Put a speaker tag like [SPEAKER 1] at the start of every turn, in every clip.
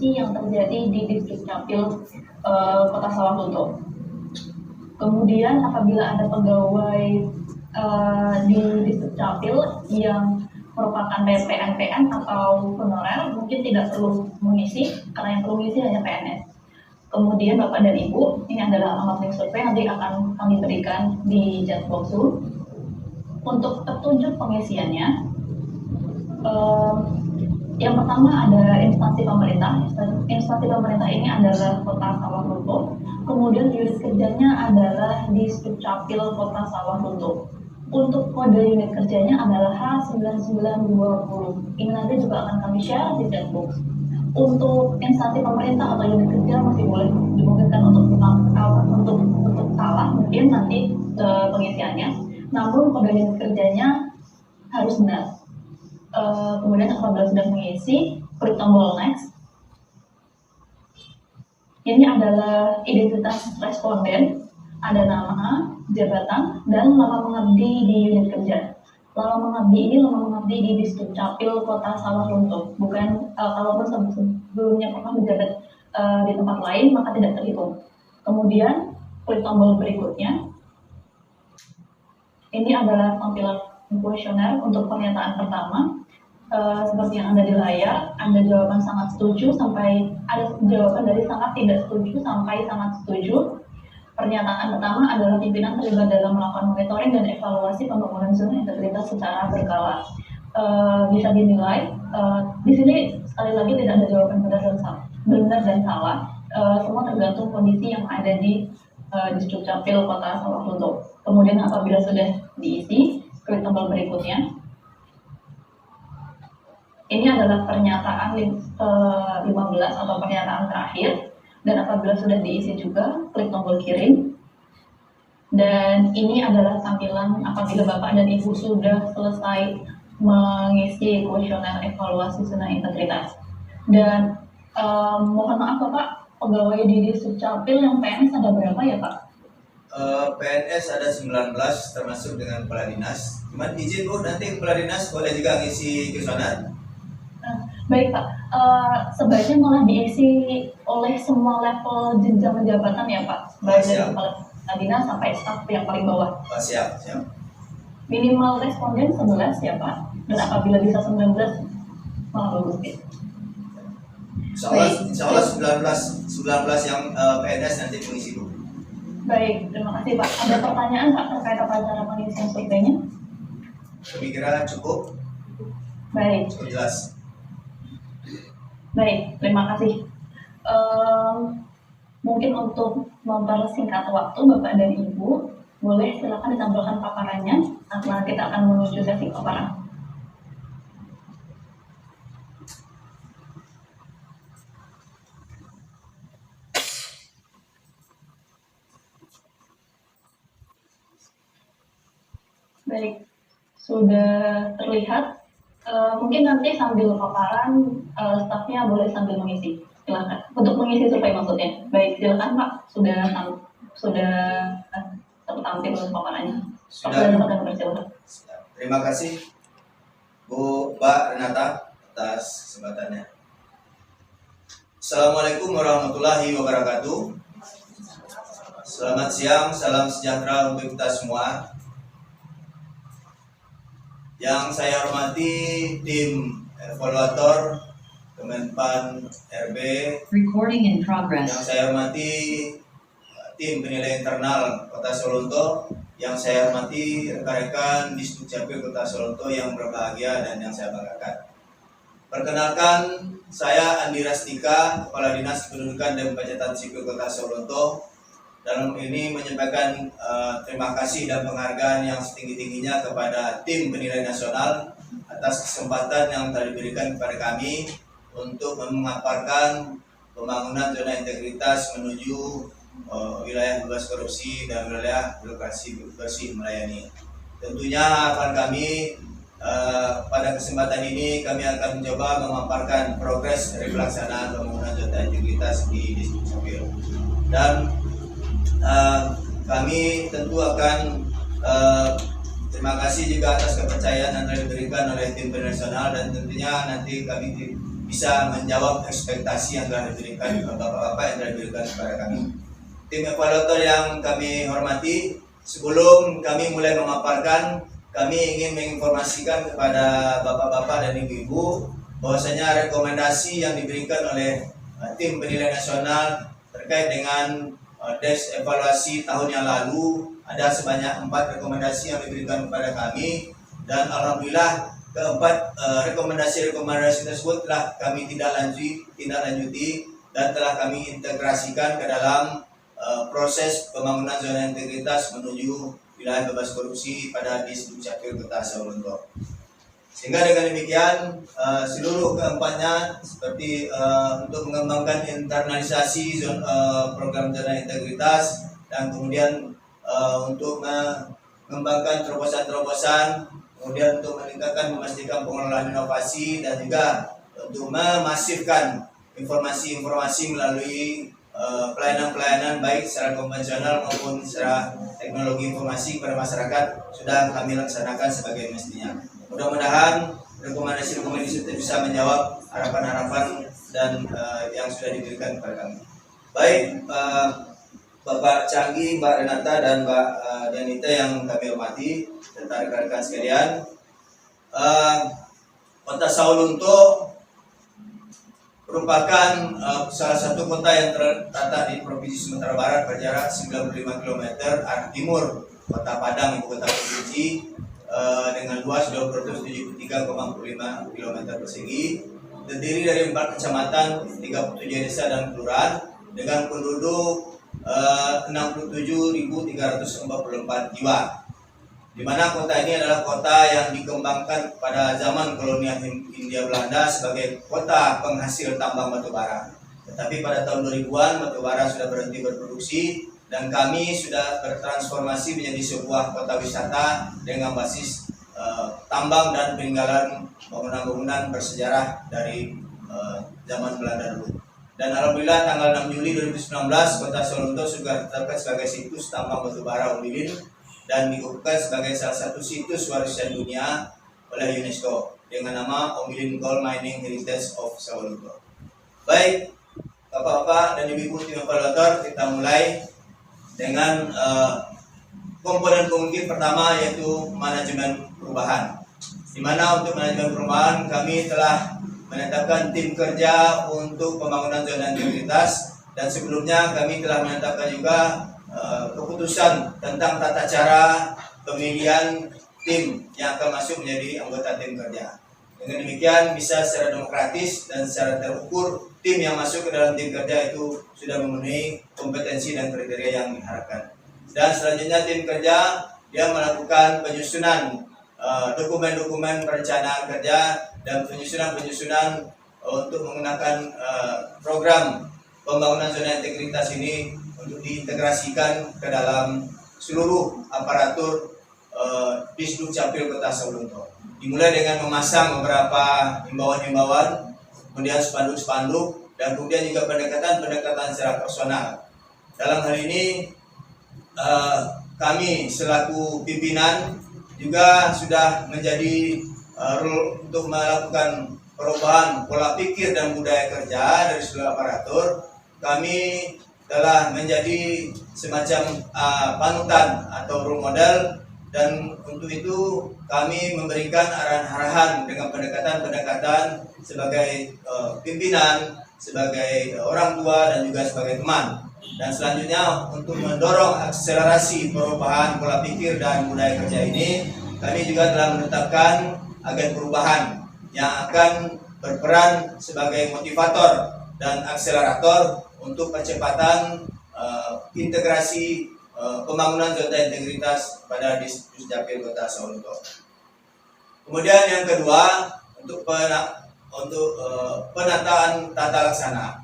[SPEAKER 1] kondisi yang terjadi di Distrik Capil Kota Sawahlunto. Kemudian apabila ada pegawai di Distrik Capil yang merupakan PNPN atau honorer, mungkin tidak perlu mengisi, karena yang perlu mengisi hanya PNS. Kemudian Bapak dan Ibu, ini adalah alamat link survei, nanti akan kami berikan di chat box Zoom. Untuk petunjuk pengisiannya, yang pertama ada instansi pemerintah. Instansi pemerintah ini adalah Kota Sawahlunto. Kemudian unit kerjanya adalah Distrik Capil Kota Sawahlunto. Untuk kode unit kerjanya adalah H9920. Ini nanti juga akan kami share di chat box. Untuk instansi pemerintah atau unit kerja masih boleh dimungkinkan untuk salah mungkin nanti pengisiannya. Namun kode unit kerjanya harus benar. Kemudian apabila sudah mengisi, klik tombol next. Ini adalah identitas responden, ada nama, jabatan, dan lama mengabdi di unit kerja. Lama mengabdi ini lama mengabdi di Distrik Capil Kota Sawahlunto. Bukan kalaupun sebelumnya pernah menjabat di tempat lain maka tidak terhitung. Kemudian klik tombol berikutnya. Ini adalah tampilan kuesioner untuk pernyataan pertama. Seperti yang ada di layar, ada jawaban sangat setuju sampai ada jawaban dari sangat tidak setuju sampai sangat setuju. Pernyataan pertama adalah pimpinan terlibat dalam melakukan monitoring dan evaluasi pembangunan zona integritas secara berkala. Bisa dinilai di sini sekali lagi tidak ada jawaban benar dan salah. Semua tergantung kondisi yang ada di Distrik Capil Kota Sawahlunto. Kemudian apabila sudah diisi, klik tombol berikutnya. Ini adalah pernyataan 15 atau pernyataan terakhir, dan apabila sudah diisi juga, klik tombol kirim. Dan ini adalah tampilan apabila Bapak dan Ibu sudah selesai mengisi kuesioner evaluasi zona integritas. Dan mohon maaf Bapak, pegawai di Distrik Capil yang PNS ada berapa ya Pak?
[SPEAKER 2] PNS ada 19 termasuk dengan kepala dinas. Cuman izin Bu, nanti kepala dinas boleh juga ngisi kuesioner.
[SPEAKER 1] Baik Pak, sebaiknya malah diisi oleh semua level jenjang jabatan ya Pak, baik dari kepala dinas sampai staf yang paling bawah.
[SPEAKER 2] Siap.
[SPEAKER 1] Minimal responden 11 ya Pak, dan apabila bisa 19 malah bagus ya.
[SPEAKER 2] Insya Allah 19 yang PNS nanti mengisi Bu.
[SPEAKER 1] Baik, terima kasih Pak. Ada pertanyaan Pak terkait apa cara pengisian surveinya?
[SPEAKER 2] Kami kira cukup.
[SPEAKER 1] Baik.
[SPEAKER 2] Cukup jelas.
[SPEAKER 1] Baik, terima kasih. Mungkin untuk mempersingkat waktu Bapak dan Ibu, boleh silakan ditampilkan paparannya, karena kita akan menuju sesi paparan. Baik, sudah terlihat. Mungkin nanti sambil paparan, stafnya boleh sambil mengisi. Silakan. Untuk mengisi survei maksudnya. Baik, silakan Pak. Sudah tertampil paparannya.
[SPEAKER 2] Sudah. Terima kasih Bu Mbak Renata atas kesempatannya. Assalamualaikum warahmatullahi wabarakatuh. Selamat siang, salam sejahtera untuk kita semua. Yang saya hormati tim evaluator Kemenpan RB.
[SPEAKER 3] Recording in progress.
[SPEAKER 2] Yang saya hormati tim penilai internal Kota Sawahlunto. Yang saya hormati rekan-rekan Distrik Capil Kota Sawahlunto yang berbahagia dan yang saya banggakan. Perkenalkan, saya Andi Rastika, Kepala Dinas Kependudukan dan Pencatatan Sipil Kota Sawahlunto. Dalam ini menyampaikan terima kasih dan penghargaan yang setinggi-tingginya kepada tim penilai nasional atas kesempatan yang telah diberikan kepada kami untuk memaparkan pembangunan zona integritas menuju wilayah bebas korupsi dan wilayah birokrasi bersih melayani. Tentunya harapan kami pada kesempatan ini kami akan mencoba memaparkan progres dari pelaksanaan pembangunan zona integritas di Distrik Capil. Dan kami tentu akan terima kasih juga atas kepercayaan yang telah diberikan oleh tim nasional, dan tentunya nanti kami bisa menjawab ekspektasi yang telah diberikan Bapak-Bapak yang telah diberikan kepada kami. Tim evaluator yang kami hormati, sebelum kami mulai memaparkan, kami ingin menginformasikan kepada Bapak-Bapak dan Ibu-Ibu bahwasanya rekomendasi yang diberikan oleh tim penilai nasional terkait dengan desk evaluasi tahun yang lalu ada sebanyak 4 rekomendasi yang diberikan kepada kami, dan alhamdulillah keempat rekomendasi tersebut telah kami tindak lanjuti dan telah kami integrasikan ke dalam proses pembangunan zona integritas menuju wilayah bebas korupsi pada Disdukcapil Kota Sawalunto. Sehingga dengan demikian seluruh keempatnya seperti untuk mengembangkan internalisasi program zona integritas, dan kemudian untuk mengembangkan terobosan-terobosan, kemudian untuk meningkatkan memastikan pengelolaan inovasi, dan juga untuk memasifkan informasi-informasi melalui pelayanan-pelayanan baik secara konvensional maupun secara teknologi informasi kepada masyarakat sudah kami laksanakan sebagai mestinya. Mudah-mudahan rekomendasi-rekomendasi itu bisa menjawab harapan-harapan dan yang sudah diberikan kepada kami. Baik, Bapak Canggih, Mbak Renata, dan Mbak Danita yang kami hormati, serta rekan-rekan sekalian, Kota Sawalunto merupakan salah satu kota yang terletak di Provinsi Sumatera Barat berjarak 95 km arah timur Kota Padang, ibu kota provinsi, dengan luas 273,5 km persegi, terdiri dari 4 kecamatan, 37 desa dan kelurahan dengan penduduk 67.344 jiwa. Di mana kota ini adalah kota yang dikembangkan pada zaman kolonial Hindia Belanda sebagai kota penghasil tambang batubara. Tetapi pada tahun 2000-an batubara sudah berhenti berproduksi dan kami sudah bertransformasi menjadi sebuah kota wisata dengan basis tambang dan peninggalan bangunan-bangunan bersejarah dari zaman Belanda dulu. Dan alhamdulillah tanggal 6 Juli 2019 Kota Sawalunto sudah ditetapkan sebagai situs tambang batubara Umbilin dan dikukuhkan sebagai salah satu situs warisan dunia oleh UNESCO dengan nama Umbilin Coal Mining Heritage of Sawalunto. Baik, Bapak-bapak dan Ibu-ibu tim evaluator, kita mulai dengan komponen pemungkin pertama, yaitu manajemen perubahan. Di mana untuk manajemen perubahan kami telah menetapkan tim kerja untuk pembangunan zona integritas, dan sebelumnya kami telah menetapkan juga keputusan tentang tata cara pemilihan tim yang akan masuk menjadi anggota tim kerja. Dengan demikian bisa secara demokratis dan secara terukur tim yang masuk ke dalam tim kerja itu sudah memenuhi kompetensi dan kriteria yang diharapkan. Dan selanjutnya tim kerja dia melakukan penyusunan dokumen-dokumen perencanaan kerja dan penyusunan untuk menggunakan program pembangunan zona integritas ini untuk diintegrasikan ke dalam seluruh aparatur Disdukcapil Kota Sawalunto. Dimulai dengan memasang beberapa himbauan-himbauan, kemudian spanduk-spanduk, dan kemudian juga pendekatan-pendekatan secara personal. Dalam hal ini kami selaku pimpinan juga sudah menjadi role untuk melakukan perubahan pola pikir dan budaya kerja dari seluruh aparatur. Kami telah menjadi semacam panutan atau role model, dan untuk itu kami memberikan arahan-arahan dengan pendekatan-pendekatan sebagai pimpinan, sebagai orang tua, dan juga sebagai teman. Dan selanjutnya untuk mendorong akselerasi perubahan pola pikir dan budaya kerja ini, kami juga telah menetapkan agen perubahan yang akan berperan sebagai motivator dan akselerator untuk percepatan integrasi pembangunan zona integritas pada Disdukcapil Kota Sawalunto. Kemudian yang kedua, untuk penataan tata laksana.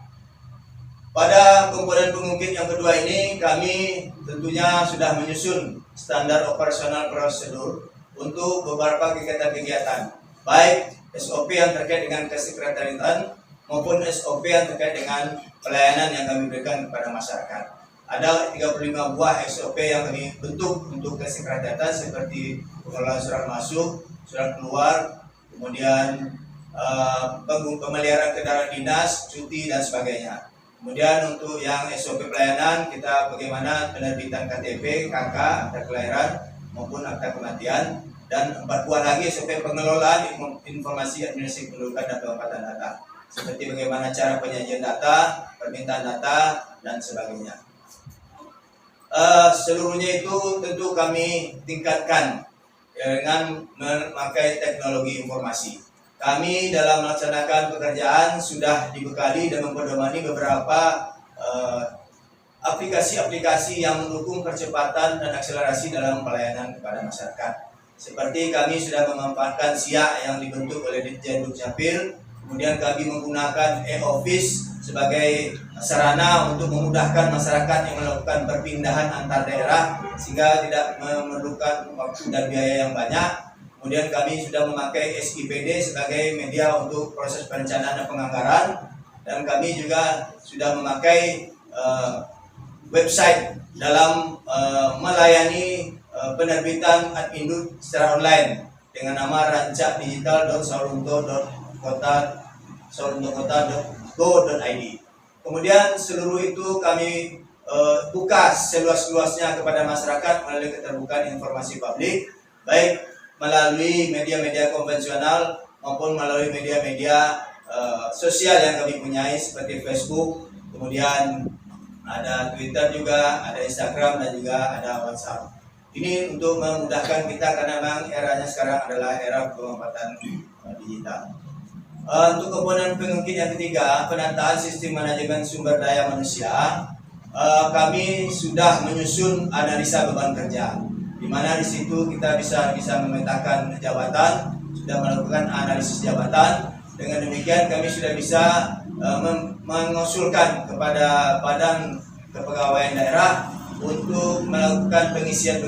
[SPEAKER 2] Pada komponen pemungkin yang kedua ini, kami tentunya sudah menyusun standar operasional prosedur untuk beberapa kegiatan-kegiatan, baik SOP yang terkait dengan kesekretariatan maupun SOP yang terkait dengan pelayanan yang kami berikan kepada masyarakat. Ada 35 buah SOP yang kami bentuk untuk kesekretariatan, seperti pengelolaan surat masuk, surat keluar, kemudian pemeliharaan kendaraan dinas, cuti dan sebagainya. Kemudian untuk yang SOP pelayanan, kita bagaimana penerbitan KTP, KK, akta kelahiran maupun akta kematian, dan 4 buah lagi SOP pengelolaan informasi administrasi kependudukan dan penempatan data, seperti bagaimana cara penyajian data, permintaan data, dan sebagainya. Seluruhnya itu tentu kami tingkatkan dengan memakai teknologi informasi. Kami dalam melaksanakan pekerjaan sudah dibekali dan mempedomani beberapa aplikasi-aplikasi yang mendukung percepatan dan akselerasi dalam pelayanan kepada masyarakat. Seperti kami sudah memanfaatkan SIA yang dibentuk oleh Ditjen Dukcapil, kemudian kami menggunakan e-office sebagai sarana untuk memudahkan masyarakat yang melakukan perpindahan antar daerah sehingga tidak memerlukan waktu dan biaya yang banyak. Kemudian kami sudah memakai SIPD sebagai media untuk proses perencanaan dan penganggaran, dan kami juga sudah memakai website dalam melayani penerbitan Admindu secara online dengan nama rancakdigital.sawalunto.kota.go.id. Kemudian seluruh itu kami buka seluas-luasnya kepada masyarakat melalui keterbukaan informasi publik, baik melalui media-media konvensional maupun melalui media-media sosial yang kami punyai seperti Facebook, kemudian ada Twitter juga, ada Instagram, dan juga ada WhatsApp. Ini untuk memudahkan kita karena memang eranya sekarang adalah era pemanfaatan digital. Untuk komponen pengungkit yang ketiga, penataan sistem manajemen sumber daya manusia, kami sudah menyusun analisa beban kerja, di mana di situ kita bisa memetakan jabatan, sudah melakukan analisis jabatan. Dengan demikian kami sudah bisa mengusulkan kepada Badan Kepegawaian Daerah untuk melakukan pengisian,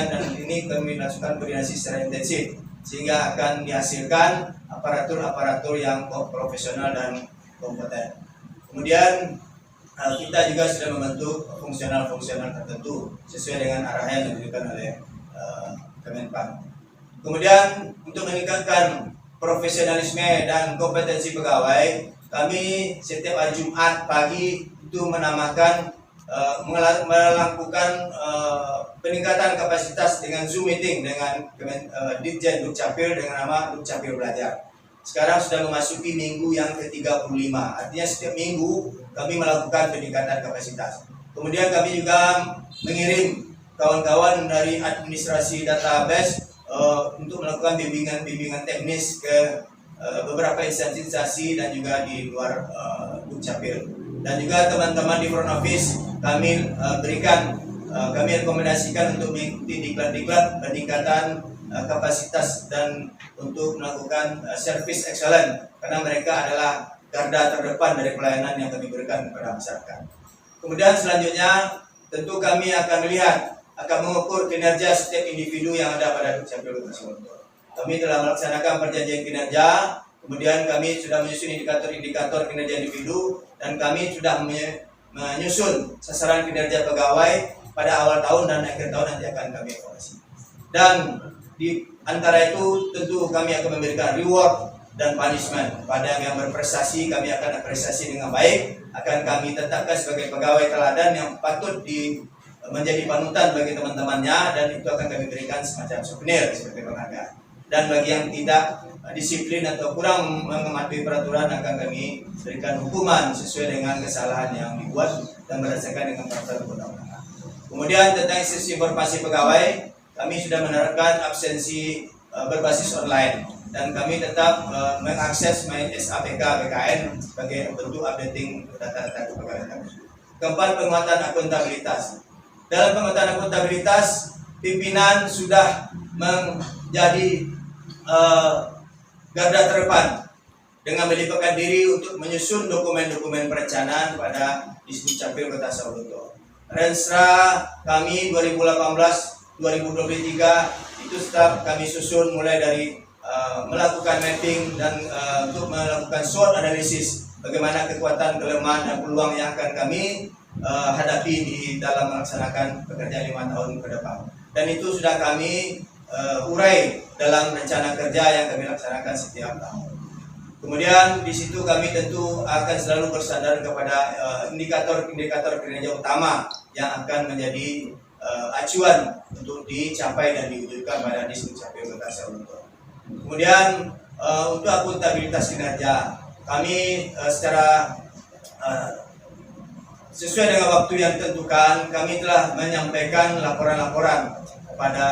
[SPEAKER 2] dan ini kami lakukan koordinasi secara intensif sehingga akan dihasilkan aparatur yang profesional dan kompeten. Kemudian kita juga sudah membentuk fungsional tertentu sesuai dengan arahan yang diberikan oleh Kemenpan. Kemudian untuk meningkatkan profesionalisme dan kompetensi pegawai, kami setiap hari Jumat pagi itu melakukan peningkatan kapasitas dengan Zoom meeting dengan Ditjen Dukcapil dengan nama Dukcapil Belajar. Sekarang sudah memasuki minggu yang ke-35, artinya setiap minggu kami melakukan peningkatan kapasitas. Kemudian kami juga mengirim kawan-kawan dari administrasi database untuk melakukan bimbingan teknis ke beberapa instansi dan juga di luar Dukcapil. Dan juga teman-teman di front office kami kami rekomendasikan untuk mengikuti diklat-diklat peningkatan kapasitas dan untuk melakukan service excellent, karena mereka adalah garda terdepan dari pelayanan yang kami berikan kepada masyarakat. Kemudian selanjutnya tentu kami akan mengukur kinerja setiap individu yang ada pada Dukcapil Kota Sawalunto. Kami telah melaksanakan perjanjian kinerja, kemudian kami sudah menyusun indikator kinerja individu, dan kami sudah menyusun sasaran kinerja pegawai pada awal tahun dan akhir tahun nanti akan kami evaluasi. Dan di antara itu tentu kami akan memberikan reward dan punishment. Pada yang berprestasi kami akan apresiasi dengan baik, akan kami tetapkan sebagai pegawai teladan yang patut menjadi panutan bagi teman-temannya, dan itu akan kami berikan semacam souvenir sebagai penghargaan. Dan bagi yang tidak disiplin atau kurang mematuhi peraturan akan kami berikan hukuman sesuai dengan kesalahan yang dibuat dan berdasarkan dengan peraturan undang-undan. Kemudian tentang sistem informasi pegawai, kami sudah menerapkan absensi berbasis online, dan kami tetap mengakses SAPK BKN sebagai bentuk updating data-data kepegawaian kami. Keempat, penguatan akuntabilitas. Dalam penguatan akuntabilitas, pimpinan sudah menjadi garda terdepan dengan melibatkan diri untuk menyusun dokumen-dokumen perencanaan pada Dukcapil Kota Sawalunto. Renstra kami 2018-2023 itu tetap kami susun mulai dari melakukan mapping dan untuk melakukan SWOT analisis, bagaimana kekuatan, kelemahan, dan peluang yang akan kami hadapi di dalam melaksanakan pekerjaan 5 tahun ke depan. Dan itu sudah kami urai dalam rencana kerja yang kami laksanakan setiap tahun. Kemudian di situ kami tentu akan selalu bersandar kepada indikator-indikator kinerja utama yang akan menjadi acuan untuk dicapai dan diwujudkan pada Disdukcapil Kota Sawalunto. Kemudian untuk akuntabilitas kinerja, kami secara sesuai dengan waktu yang ditentukan, kami telah menyampaikan laporan-laporan kepada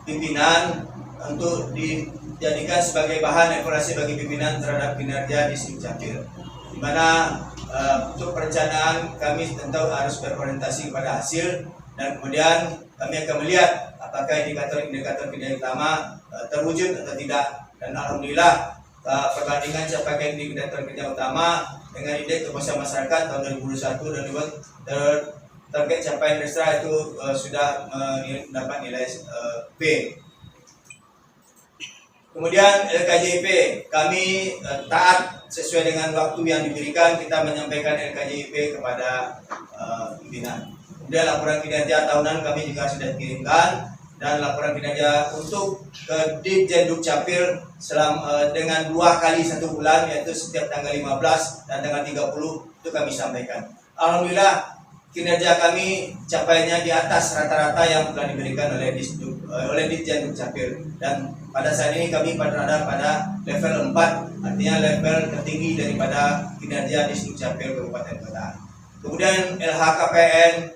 [SPEAKER 2] pimpinan untuk dijadikan sebagai bahan evaluasi bagi pimpinan terhadap kinerja Disdukcapil. Di mana untuk perencanaan kami tentu harus berorientasi kepada hasil, dan kemudian kami akan melihat apakah indikator-indikator kinerja utama terwujud atau tidak. Dan alhamdulillah perbandingan capaian indikator kinerja utama dengan indeks kepuasan masyarakat tahun 2021 dan target capaian restra itu sudah mendapat nilai B. Kemudian LKJP, kami taat sesuai dengan waktu yang diberikan, kita menyampaikan LKJP kepada pimpinan. Kemudian laporan kinerja tahunan kami juga sudah kirimkan, dan laporan kinerja untuk ke Ditjen Dukcapil dengan 2 kali 1 bulan, yaitu setiap tanggal 15 dan tanggal 30 itu kami sampaikan. Alhamdulillah kinerja kami capaiannya di atas rata-rata yang telah diberikan oleh Ditjen Dukcapil, dan pada saat ini kami berada pada level 4, artinya level tertinggi daripada kinerja Disdukcapil Kabupaten Kota. Kemudian LHKPN,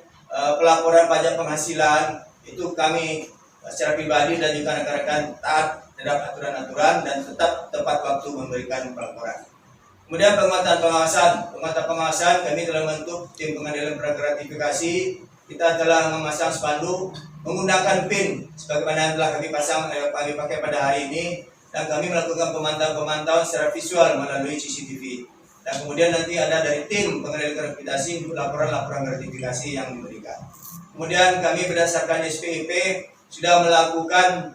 [SPEAKER 2] pelaporan pajak penghasilan, itu kami secara pribadi dan juga rekan-rekan taat terhadap aturan-aturan dan tetap tepat waktu memberikan pelaporan. Kemudian penguatan pengawasan kami telah membentuk tim pengadilan gratifikasi. Kita telah memasang spanduk menggunakan PIN sebagaimana yang telah kami pakai pada hari ini, dan kami melakukan pemantauan secara visual melalui CCTV. Dan kemudian nanti ada dari tim pengadilan gratifikasi untuk laporan-laporan gratifikasi yang diberikan. Kemudian kami berdasarkan SPIP sudah melakukan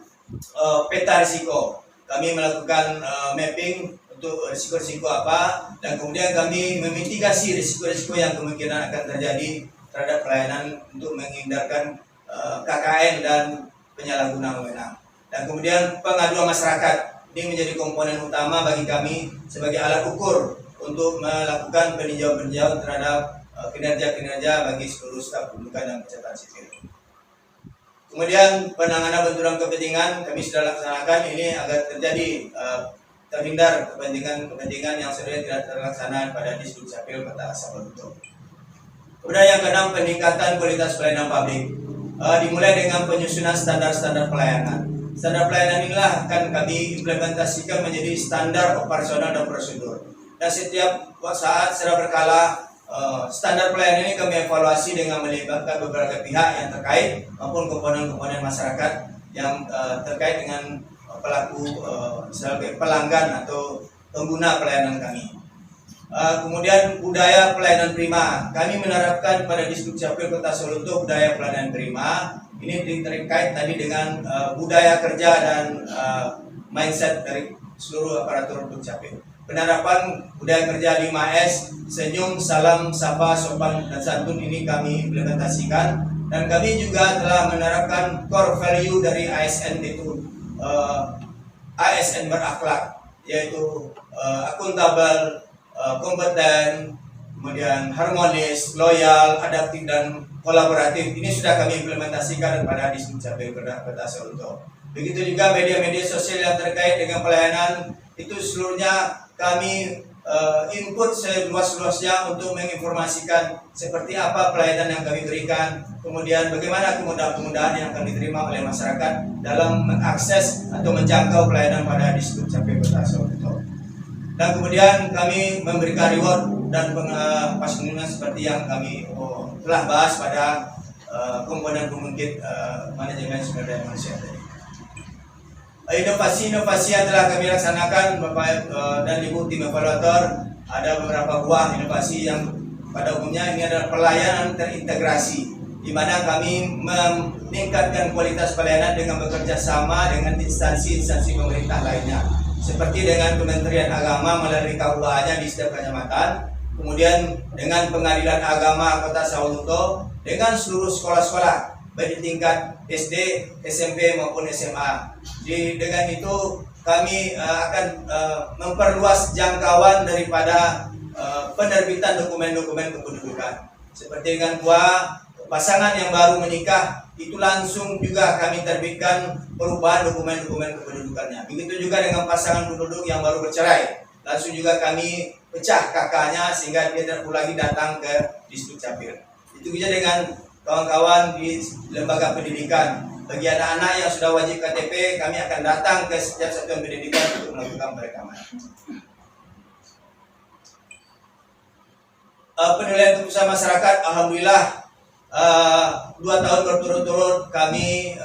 [SPEAKER 2] peta risiko. Kami melakukan mapping untuk risiko-risiko apa, dan kemudian kami memitigasi risiko-risiko yang kemungkinan akan terjadi terhadap pelayanan untuk menghindarkan KKN dan penyalahguna wewenang. Dan kemudian pengaduan masyarakat ini menjadi komponen utama bagi kami sebagai alat ukur untuk melakukan peninjauan terhadap kinerja-kinerja bagi seluruh staf kependudukan dan pencatatan sipil. Kemudian penanganan benturan kepentingan kami sudah laksanakan ini agar terjadi terhindar kepentingan yang sebenarnya tidak terlaksana pada Disdukcapil Kota Sawalunto. Kemudian yang keenam, peningkatan kualitas pelayanan publik. Dimulai dengan penyusunan standar-standar pelayanan. Standar pelayanan inilah akan kami implementasikan menjadi standar operasional dan prosedur. Dan setiap saat secara berkala standar pelayanan ini kami evaluasi dengan melibatkan beberapa pihak yang terkait maupun komponen-komponen masyarakat yang terkait dengan pelaku sebagai pelanggan atau pengguna pelayanan kami. Kemudian budaya pelayanan prima, kami menerapkan pada Disdukcapil Kota Sawalunto budaya pelayanan prima. Ini terkait tadi dengan budaya kerja dan mindset dari seluruh aparatur Dukcapil. Penerapan budaya kerja 5S, senyum, salam, sapa, sopan, dan santun ini kami implementasikan, dan kami juga telah menerapkan core value dari ASN, yaitu ASN berakhlak, yaitu akuntabel, kompeten, kemudian harmonis, loyal, adaptif, dan kolaboratif. Ini sudah kami implementasikan pada Disdukcapil Kota Sawalunto. Begitu juga media-media sosial yang terkait dengan pelayanan, itu seluruhnya kami input seluas-luasnya untuk menginformasikan seperti apa pelayanan yang kami berikan, kemudian bagaimana kemudahan-kemudahan yang akan diterima oleh masyarakat dalam mengakses atau menjangkau pelayanan pada Disdukcapil Kota Sawalunto. Dan kemudian kami memberikan reward dan penguatan seperti yang kami telah bahas pada komponen pembangkit manajemen sumber daya manusia tadi. Inovasi-inovasi yang telah kami laksanakan Bapak dan Ibu tim evaluator, ada beberapa buah inovasi yang pada umumnya ini adalah pelayanan terintegrasi, di mana kami meningkatkan kualitas pelayanan dengan bekerja sama dengan instansi-instansi pemerintah lainnya, seperti dengan Kementerian Agama melalui KUA-nya di setiap kecamatan, kemudian dengan Pengadilan Agama Kota Sawalunto, dengan seluruh sekolah-sekolah baik di tingkat SD, SMP maupun SMA. Dengan itu kami akan memperluas jangkauan daripada penerbitan dokumen-dokumen kependudukan. Seperti dengan pasangan yang baru menikah, itu langsung juga kami terbitkan perubahan dokumen-dokumen kependudukannya. Begitu juga dengan pasangan penduduk yang baru bercerai, langsung juga kami pecah kakaknya sehingga dia tidak perlu lagi datang ke Distrik Capil. Itu juga dengan kawan-kawan di lembaga pendidikan. Bagi anak-anak yang sudah wajib KTP, kami akan datang ke setiap satuan pendidikan untuk melakukan perekaman. Penilaian keputusan masyarakat, alhamdulillah 2 tahun berturut-turut kami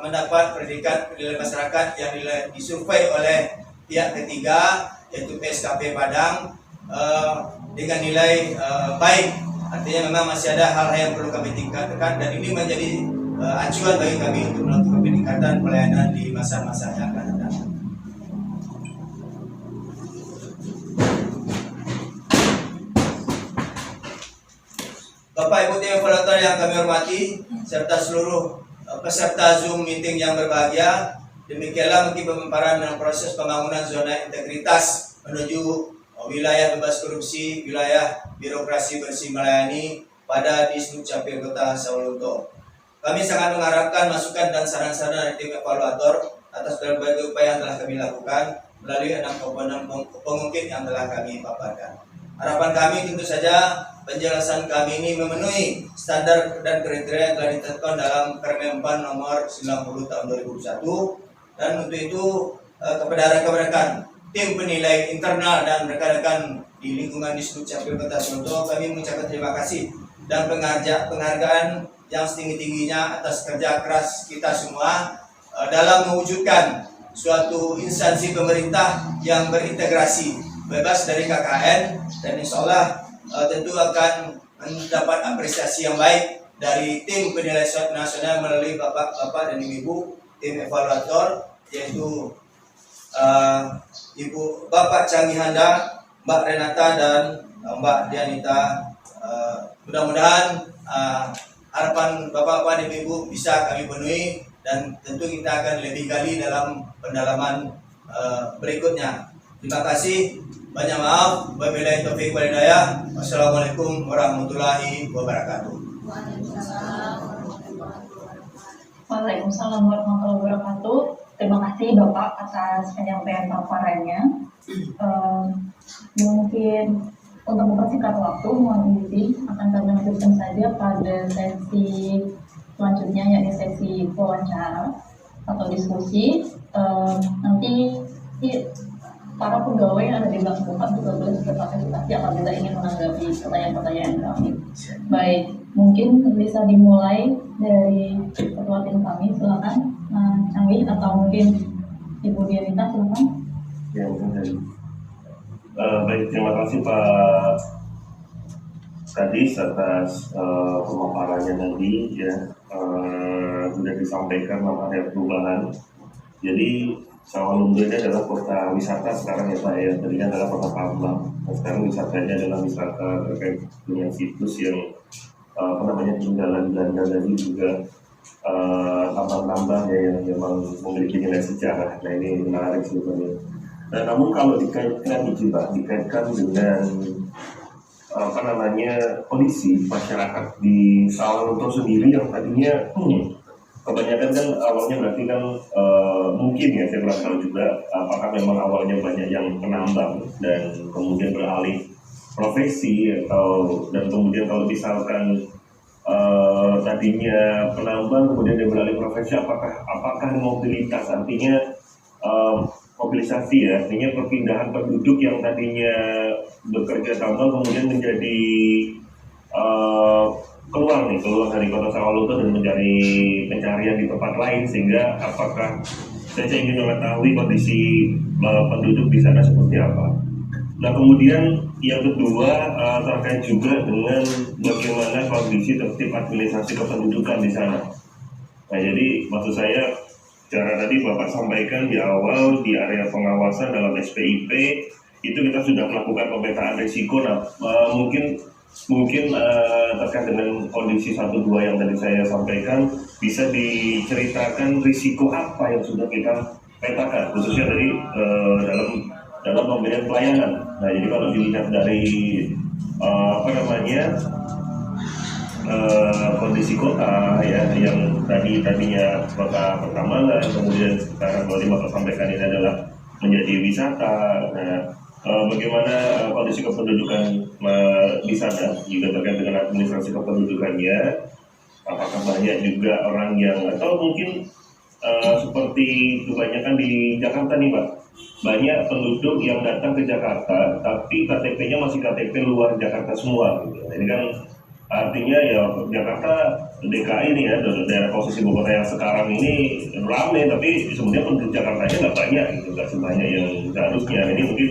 [SPEAKER 2] mendapat predikat penilaian masyarakat yang disurvei oleh pihak ketiga, yaitu PSKP Padang, dengan nilai baik. Artinya memang masih ada hal-hal yang perlu kami tingkatkan, dan ini menjadi acuan bagi kami untuk melakukan peningkatan pelayanan di masa-masa yang akan datang. Bapak Ibu tim evaluator yang kami hormati, serta seluruh peserta Zoom meeting yang berbahagia, demikianlah mungkin pemaparan dalam proses pembangunan zona integritas menuju wilayah bebas korupsi, wilayah birokrasi bersih melayani pada Distrik Capil Kota Sawalunto. Kami sangat mengharapkan masukan dan saran-saran dari tim evaluator atas berbagai upaya yang telah kami lakukan melalui 6 komponen pengungkit yang telah kami paparkan. Harapan kami tentu saja penjelasan kami ini memenuhi standar dan kriteria yang telah ditetapkan dalam Permen-PAN nomor 90 tahun 2001, dan untuk itu kepada rekan-rekan tim penilai internal dan rekan-rekan di lingkungan Distrik Capil Kota Sawalunto, kami mengucapkan terima kasih dan penghargaan yang setinggi-tingginya atas kerja keras kita semua dalam mewujudkan suatu instansi pemerintah yang berintegrasi, bebas dari KKN, dan insya Allah tentu akan mendapat apresiasi yang baik dari tim penilai nasional melalui bapak-bapak dan ibu tim evaluator, yaitu Ibu Bapak Canggihanda, Mbak Renata, dan Mbak Dianita. Mudah-mudahan harapan bapak-bapak dan ibu bisa kami penuhi, dan tentu kita akan lebih gali dalam pendalaman berikutnya. Terima kasih, banyak maaf, wabillahi taufiq wal hidayah. Wassalamualaikum warahmatullahi wabarakatuh.
[SPEAKER 1] Waalaikumsalam warahmatullahi wabarakatuh. Terima kasih Bapak atas penyampaian paparannya. Mungkin untuk mempersingkat waktu, mohon izin akan kami lanjutkan saja pada sesi selanjutnya, yakni sesi wawancara atau diskusi. Nanti para pegawai yang ada di belakang tempat juga boleh berpartisipasi apabila ingin menanggapi pertanyaan-pertanyaan kami. Baik, mungkin bisa dimulai dari ketua tim kami, silakan Canggih, atau mungkin Ibu Dianita, silakan.
[SPEAKER 4] Ya, baik, terima kasih Pak Kadis atas pemaparannya tadi, ya. Sudah disampaikan mengenai perubahan. Jadi Sawalunto ini adalah kota wisata sekarang ya Pak ya. Tadinya adalah kota tambang, nah, sekarang wisatanya adalah wisata terkait dengan situs yang peninggalan Belanda, dan juga tambang-tambang ya yang memang memiliki nilai sejarah. Nah, ini menarik sebenarnya. Nah, namun kalau dikaitkan dengan kondisi masyarakat di Sawalunto sendiri yang tadinya kebanyakan kan awalnya berarti kan mungkin ya, saya kurang tahu juga apakah memang awalnya banyak yang penambang dan kemudian beralih profesi, dan kemudian kalau misalkan tadinya penambang kemudian dia beralih profesi, apakah mobilitas, artinya mobilisasi ya, artinya perpindahan penduduk yang tadinya bekerja tambang kemudian menjadi keluar dari kota Sawalunto dan mencari pencarian di tempat lain, sehingga apakah saya ingin mengetahui kondisi penduduk di sana seperti apa. Nah, kemudian yang kedua terkait juga dengan bagaimana kondisi tertib administrasi kependudukan di sana. Nah, jadi maksud saya, cara tadi Bapak sampaikan di awal di area pengawasan dalam SPIP itu kita sudah melakukan pemetaan risiko. Nah, mungkin terkait dengan kondisi 1-2 yang tadi saya sampaikan, bisa diceritakan risiko apa yang sudah kita petakan, khususnya dari dalam pemberian pelayanan. Nah, jadi kalau dilihat dari kondisi kota ya, yang tadinya kota pertambangan, kemudian sekarang kalau Bapak sampaikan ini adalah menjadi wisata. Nah, bagaimana kondisi kependudukan di sana juga terkait dengan administrasi kependudukannya, apakah banyak juga orang yang, atau mungkin seperti kebanyakan di Jakarta nih Pak, banyak penduduk yang datang ke Jakarta tapi KTP-nya masih KTP luar Jakarta semua gitu. Ini kan artinya ya Jakarta DKI ini ya, daerah posisi ibu kota yang sekarang ini ramai, tapi sebenarnya penduduk Jakartanya nggak banyak gitu, nggak sebanyak yang seharusnya. Ini mungkin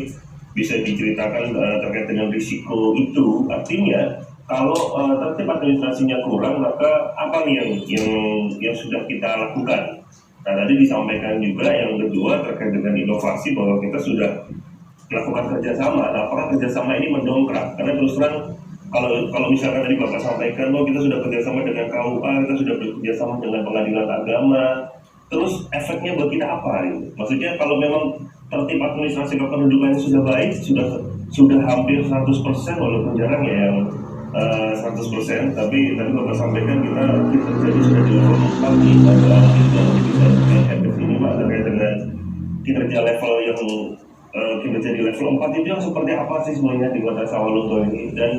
[SPEAKER 4] bisa diceritakan terkait dengan risiko itu. Artinya kalau tertib administrasinya kurang, maka apa nih yang sudah kita lakukan? Nah, tadi disampaikan juga yang kedua terkait dengan inovasi, bahwa kita sudah melakukan kerjasama. Nah, apakah kerjasama ini mendongkrak? Karena terus terang kalau misalkan tadi Bapak sampaikan bahwa kita sudah kerjasama dengan KUA, kita sudah bekerjasama dengan pengadilan agama, terus efeknya buat kita apa? Gitu? Maksudnya kalau memang tertib administrasi kependudukannya sudah baik, sudah hampir 100%, walaupun jarang ya yang 100%, tapi tadi Bapak sampaikan kita jadi sudah di level 4 nih, ada kita bisa hebat ini Pak, terkait dengan kinerja level yang kinerja di level 4 itu yang seperti apa sih sebenarnya di Kota Sawalunto ini, dan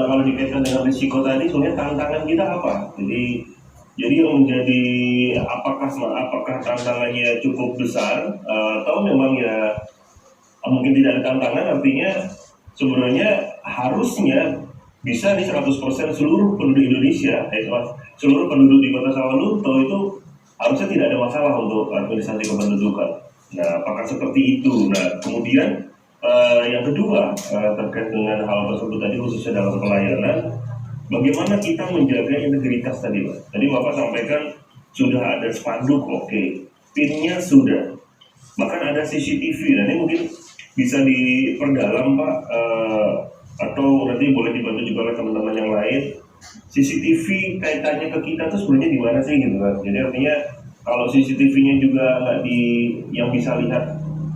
[SPEAKER 4] kalau dikaitkan dengan risiko tadi sebenarnya tantangan kita apa? Jadi yang menjadi apakah tantangannya cukup besar atau memang ya mungkin tidak ada tantangan, artinya sebenarnya harusnya bisa di 100% seluruh penduduk Indonesia, seluruh penduduk di Kota Sawalunto itu harusnya tidak ada masalah untuk administrasi kependudukan. Nah, apakah seperti itu? Nah, kemudian yang kedua terkait dengan hal tersebut tadi, khususnya dalam pelayanan, bagaimana kita menjaga integritas tadi Pak? Tadi Bapak sampaikan sudah ada spanduk, oke, PIN-nya sudah, bahkan ada CCTV. Nah, ini mungkin bisa diperdalam Pak, atau nanti boleh dibantu juga oleh teman-teman yang lain. CCTV kaitannya ke kita tuh sebenarnya di mana sih gitu kan? Jadi artinya kalau CCTV-nya juga nggak yang bisa lihat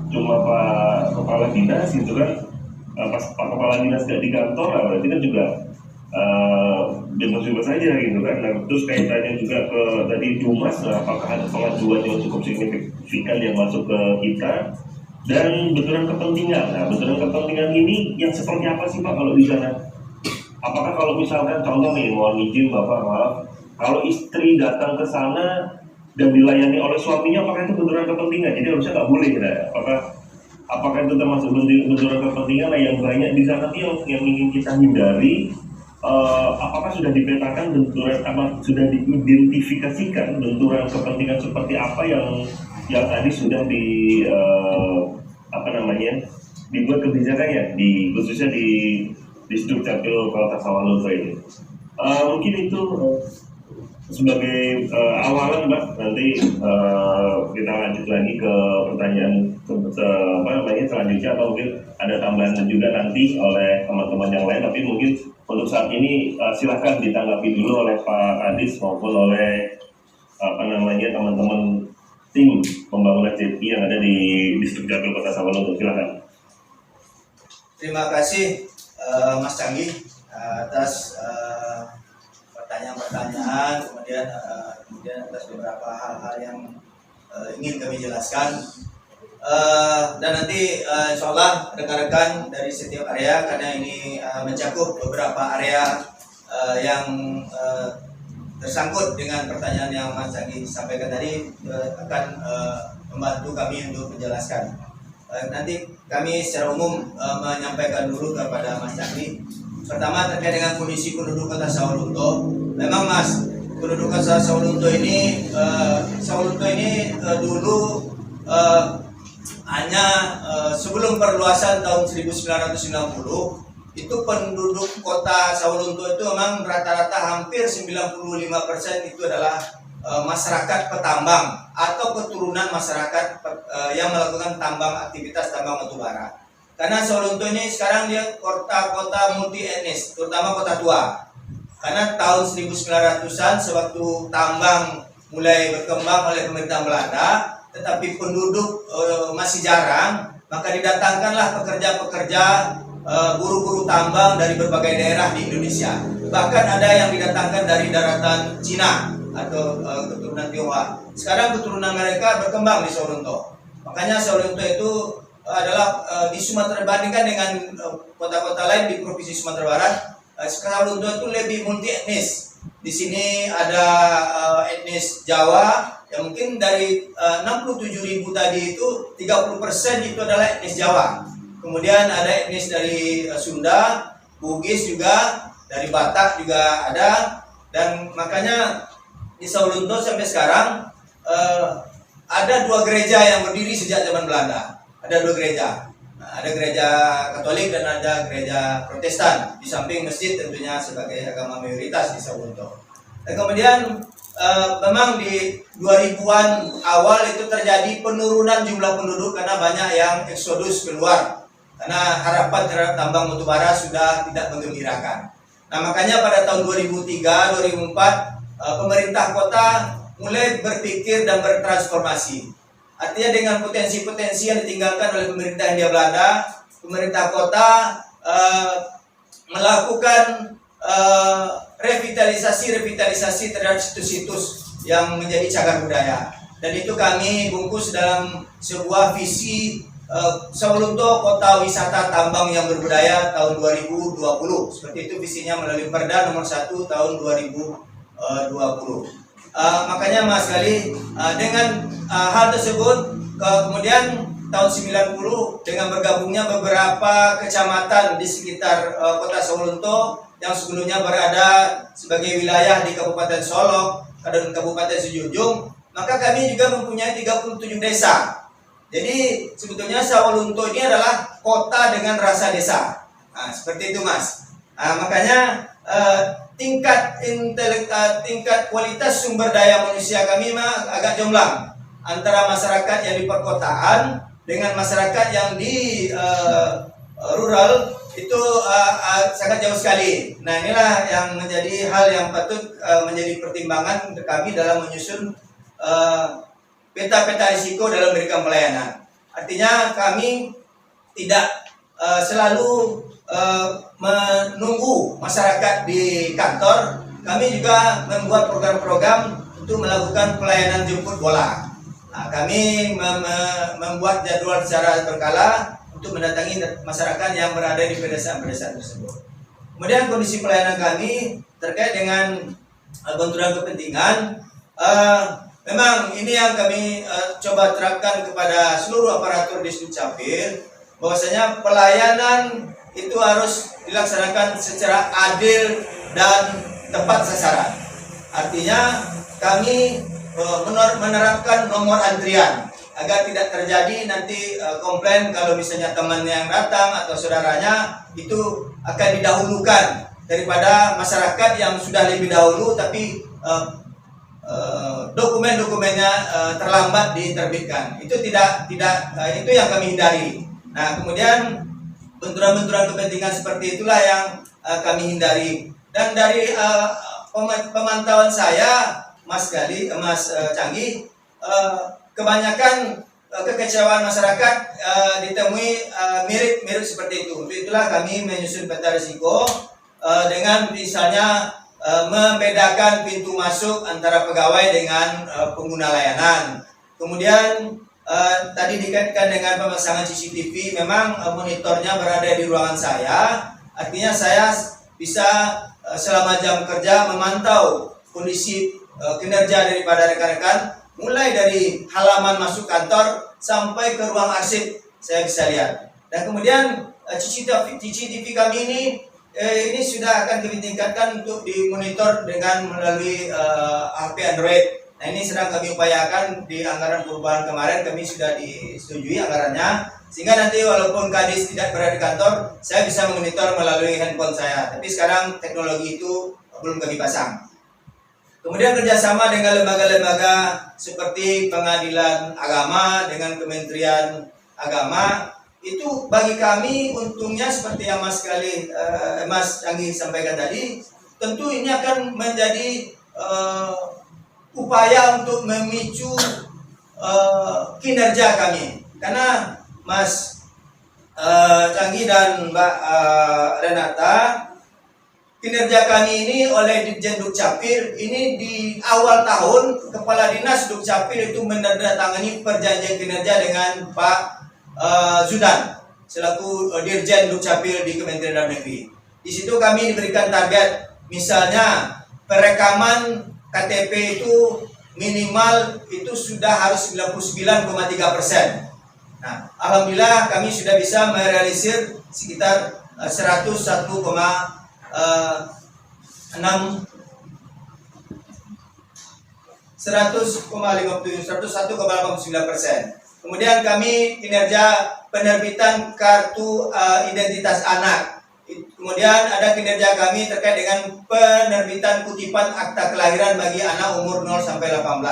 [SPEAKER 4] cuma Pak Kepala Dinas gitu kan, pas Pak Kepala Dinas nggak di kantor, berarti kan juga bebas-bebas saja gitu kan. Nah, terus kaitannya juga ke tadi Dumas, apakah ada pengaduan yang cukup signifikan yang masuk ke kita, dan benturan kepentingan. Nah, benturan kepentingan ini yang seperti apa sih Pak kalau di sana? Apakah kalau misalkan contoh nih, mohon izin Bapak, maaf, kalau istri datang ke sana dan dilayani oleh suaminya, apakah itu benturan kepentingan? Jadi harusnya nggak boleh, nah, apakah itu termasuk benturan kepentingan? Nah, yang banyak di sana yang ingin kita hindari, apakah sudah dipetakan benturan, sudah diidentifikasikan benturan kepentingan seperti apa yang tadi sudah dibuat kebijakannya khususnya di Dukcapil Kota Sawalunto ini. Mungkin itu sebagai awalan Mbak, nanti kita lanjut lagi ke pertanyaan selanjutnya, atau mungkin ada tambahan juga nanti oleh teman-teman yang lain, tapi mungkin untuk saat ini silahkan ditanggapi dulu oleh Pak Kadis maupun oleh teman-teman tim pembangunan JPI yang ada di Dukcapil Kota Sawalunto. Silahkan.
[SPEAKER 2] Terima kasih Mas Canggih atas pertanyaan-pertanyaan, kemudian atas beberapa hal-hal yang ingin kami jelaskan, dan nanti insya Allah rekan-rekan dari setiap area, karena ini mencakup beberapa area yang tersangkut dengan pertanyaan yang Mas Canggih sampaikan tadi, akan membantu kami untuk menjelaskan. Nanti kami secara umum menyampaikan dulu kepada Mas Canggih. Pertama, terkait dengan kondisi penduduk Kota Sawalunto. Memang Mas, penduduk Kota Sawalunto ini dulu hanya sebelum perluasan tahun 1990, itu penduduk Kota Sawalunto itu memang rata-rata hampir 95% itu adalah masyarakat petambang atau keturunan masyarakat yang melakukan aktivitas tambang batubara. Karena Sawalunto ini sekarang dia kota multi etnis, terutama kota tua. Karena tahun 1900-an sewaktu tambang mulai berkembang oleh pemerintah Belanda, tetapi penduduk masih jarang, maka didatangkanlah pekerja-pekerja guru-guru tambang dari berbagai daerah di Indonesia. Bahkan ada yang didatangkan dari daratan Cina atau keturunan Tionghoa. Sekarang keturunan mereka berkembang di Sawalunto. Makanya Sawalunto itu adalah di Sumatera, bandingkan dengan kota-kota lain di Provinsi Sumatera Barat, Sawalunto itu lebih multi etnis. Di sini ada etnis Jawa, yang mungkin dari 67.000 tadi itu 30% itu adalah etnis Jawa. Kemudian ada etnis dari Sunda, Bugis juga, dari Batak juga ada. Dan makanya di Sawalunto sampai sekarang ada 2 gereja yang berdiri sejak zaman Belanda. Ada 2 gereja. Nah, ada gereja Katolik dan ada gereja Protestan, di samping masjid tentunya sebagai agama mayoritas di Sawalunto. Dan kemudian memang di 2000-an awal itu terjadi penurunan jumlah penduduk karena banyak yang eksodus keluar. Karena harapan terhadap tambang batubara sudah tidak menggembirakan. Nah, makanya pada tahun 2003-2004 pemerintah kota mulai berpikir dan bertransformasi. Artinya dengan potensi-potensi yang ditinggalkan oleh pemerintah Hindia Belanda, pemerintah kota melakukan revitalisasi terhadap situs-situs yang menjadi cagar budaya. Dan itu kami bungkus dalam sebuah visi Sawalunto Kota Wisata Tambang yang Berbudaya tahun 2020. Seperti itu visinya melalui Perda nomor 1 tahun 2020. Makanya Mas Gali, dengan hal tersebut kemudian tahun 90 dengan bergabungnya beberapa kecamatan di sekitar kota Sawalunto yang sebelumnya berada sebagai wilayah di Kabupaten Solok dan Kabupaten Sejujung, maka kami juga mempunyai 37 desa. Jadi sebetulnya Sawalunto ini adalah kota dengan rasa desa. Nah, seperti itu Mas. Makanya tingkat kualitas sumber daya manusia kami agak jomplang antara masyarakat yang di perkotaan dengan masyarakat yang di rural itu sangat jauh sekali. Nah, inilah yang menjadi hal yang patut menjadi pertimbangan kami dalam menyusun peta-peta risiko dalam memberikan pelayanan. Artinya kami tidak selalu menunggu masyarakat di kantor. Kami juga membuat program-program untuk melakukan pelayanan jemput bola. Nah, kami membuat jadwal secara berkala untuk mendatangi masyarakat yang berada di pedesaan-pedesaan tersebut. Kemudian kondisi pelayanan kami terkait dengan benturan kepentingan. Memang ini yang kami coba terapkan kepada seluruh aparatur di Dukcapil, bahwasanya pelayanan itu harus dilaksanakan secara adil dan tepat sasaran. Artinya kami menerapkan nomor antrian agar tidak terjadi nanti komplain kalau misalnya temannya yang datang atau saudaranya itu akan didahulukan daripada masyarakat yang sudah lebih dahulu tapi dokumen-dokumennya terlambat diterbitkan. Itu tidak itu yang kami hindari. Nah, kemudian benturan-benturan kepentingan seperti itulah yang kami hindari. Dan dari pemantauan saya, Mas Canggih, kebanyakan kekecewaan masyarakat ditemui mirip seperti itu. Itulah kami menyusun peta risiko dengan misalnya membedakan pintu masuk antara pegawai dengan pengguna layanan. Kemudian tadi dikaitkan dengan pemasangan CCTV, memang monitornya berada di ruangan saya. Artinya saya bisa selama jam kerja memantau kondisi kinerja daripada rekan-rekan, mulai dari halaman masuk kantor sampai ke ruang arsip saya bisa lihat. Dan kemudian CCTV kami ini sudah akan kami tingkatkan untuk dimonitor dengan melalui HP Android. Nah, ini sedang kami upayakan di anggaran perubahan kemarin, kami sudah disetujui anggarannya, sehingga nanti walaupun Kadis tidak berada di kantor, saya bisa memonitor melalui handphone saya. Tapi sekarang teknologi itu belum kami pasang. Kemudian kerjasama dengan lembaga-lembaga seperti Pengadilan Agama dengan Kementerian Agama, itu bagi kami untungnya seperti yang Mas Canggih sampaikan tadi, tentu ini akan menjadi upaya untuk memicu kinerja kami. Karena Mas Canggih dan Mbak Renata, kinerja kami ini oleh Ditjen Dukcapil ini di awal tahun Kepala Dinas Dukcapil itu menandatangani perjanjian kinerja dengan Pak Zudan selaku Dirjen Dukcapil di Kementerian Dalam Negeri. Di situ kami diberikan target, misalnya perekaman KTP itu minimal itu sudah harus 99,3%. Nah, alhamdulillah kami sudah bisa merealisir sekitar 101,89%. Kemudian kami kinerja penerbitan kartu identitas anak. Kemudian ada kinerja kami terkait dengan penerbitan kutipan akta kelahiran bagi anak umur 0 sampai 18.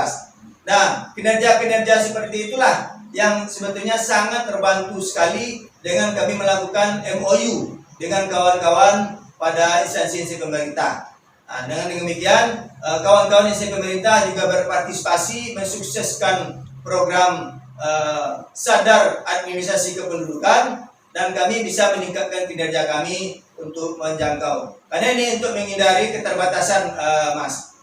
[SPEAKER 2] Nah, kinerja-kinerja seperti itulah yang sebetulnya sangat terbantu sekali dengan kami melakukan MOU dengan kawan-kawan pada instansi pemerintah. Nah, dengan demikian, kawan-kawan instansi pemerintah juga berpartisipasi mensukseskan program sadar administrasi kependudukan, dan kami bisa meningkatkan kinerja kami untuk menjangkau. Karena ini untuk menghindari keterbatasan, Mas.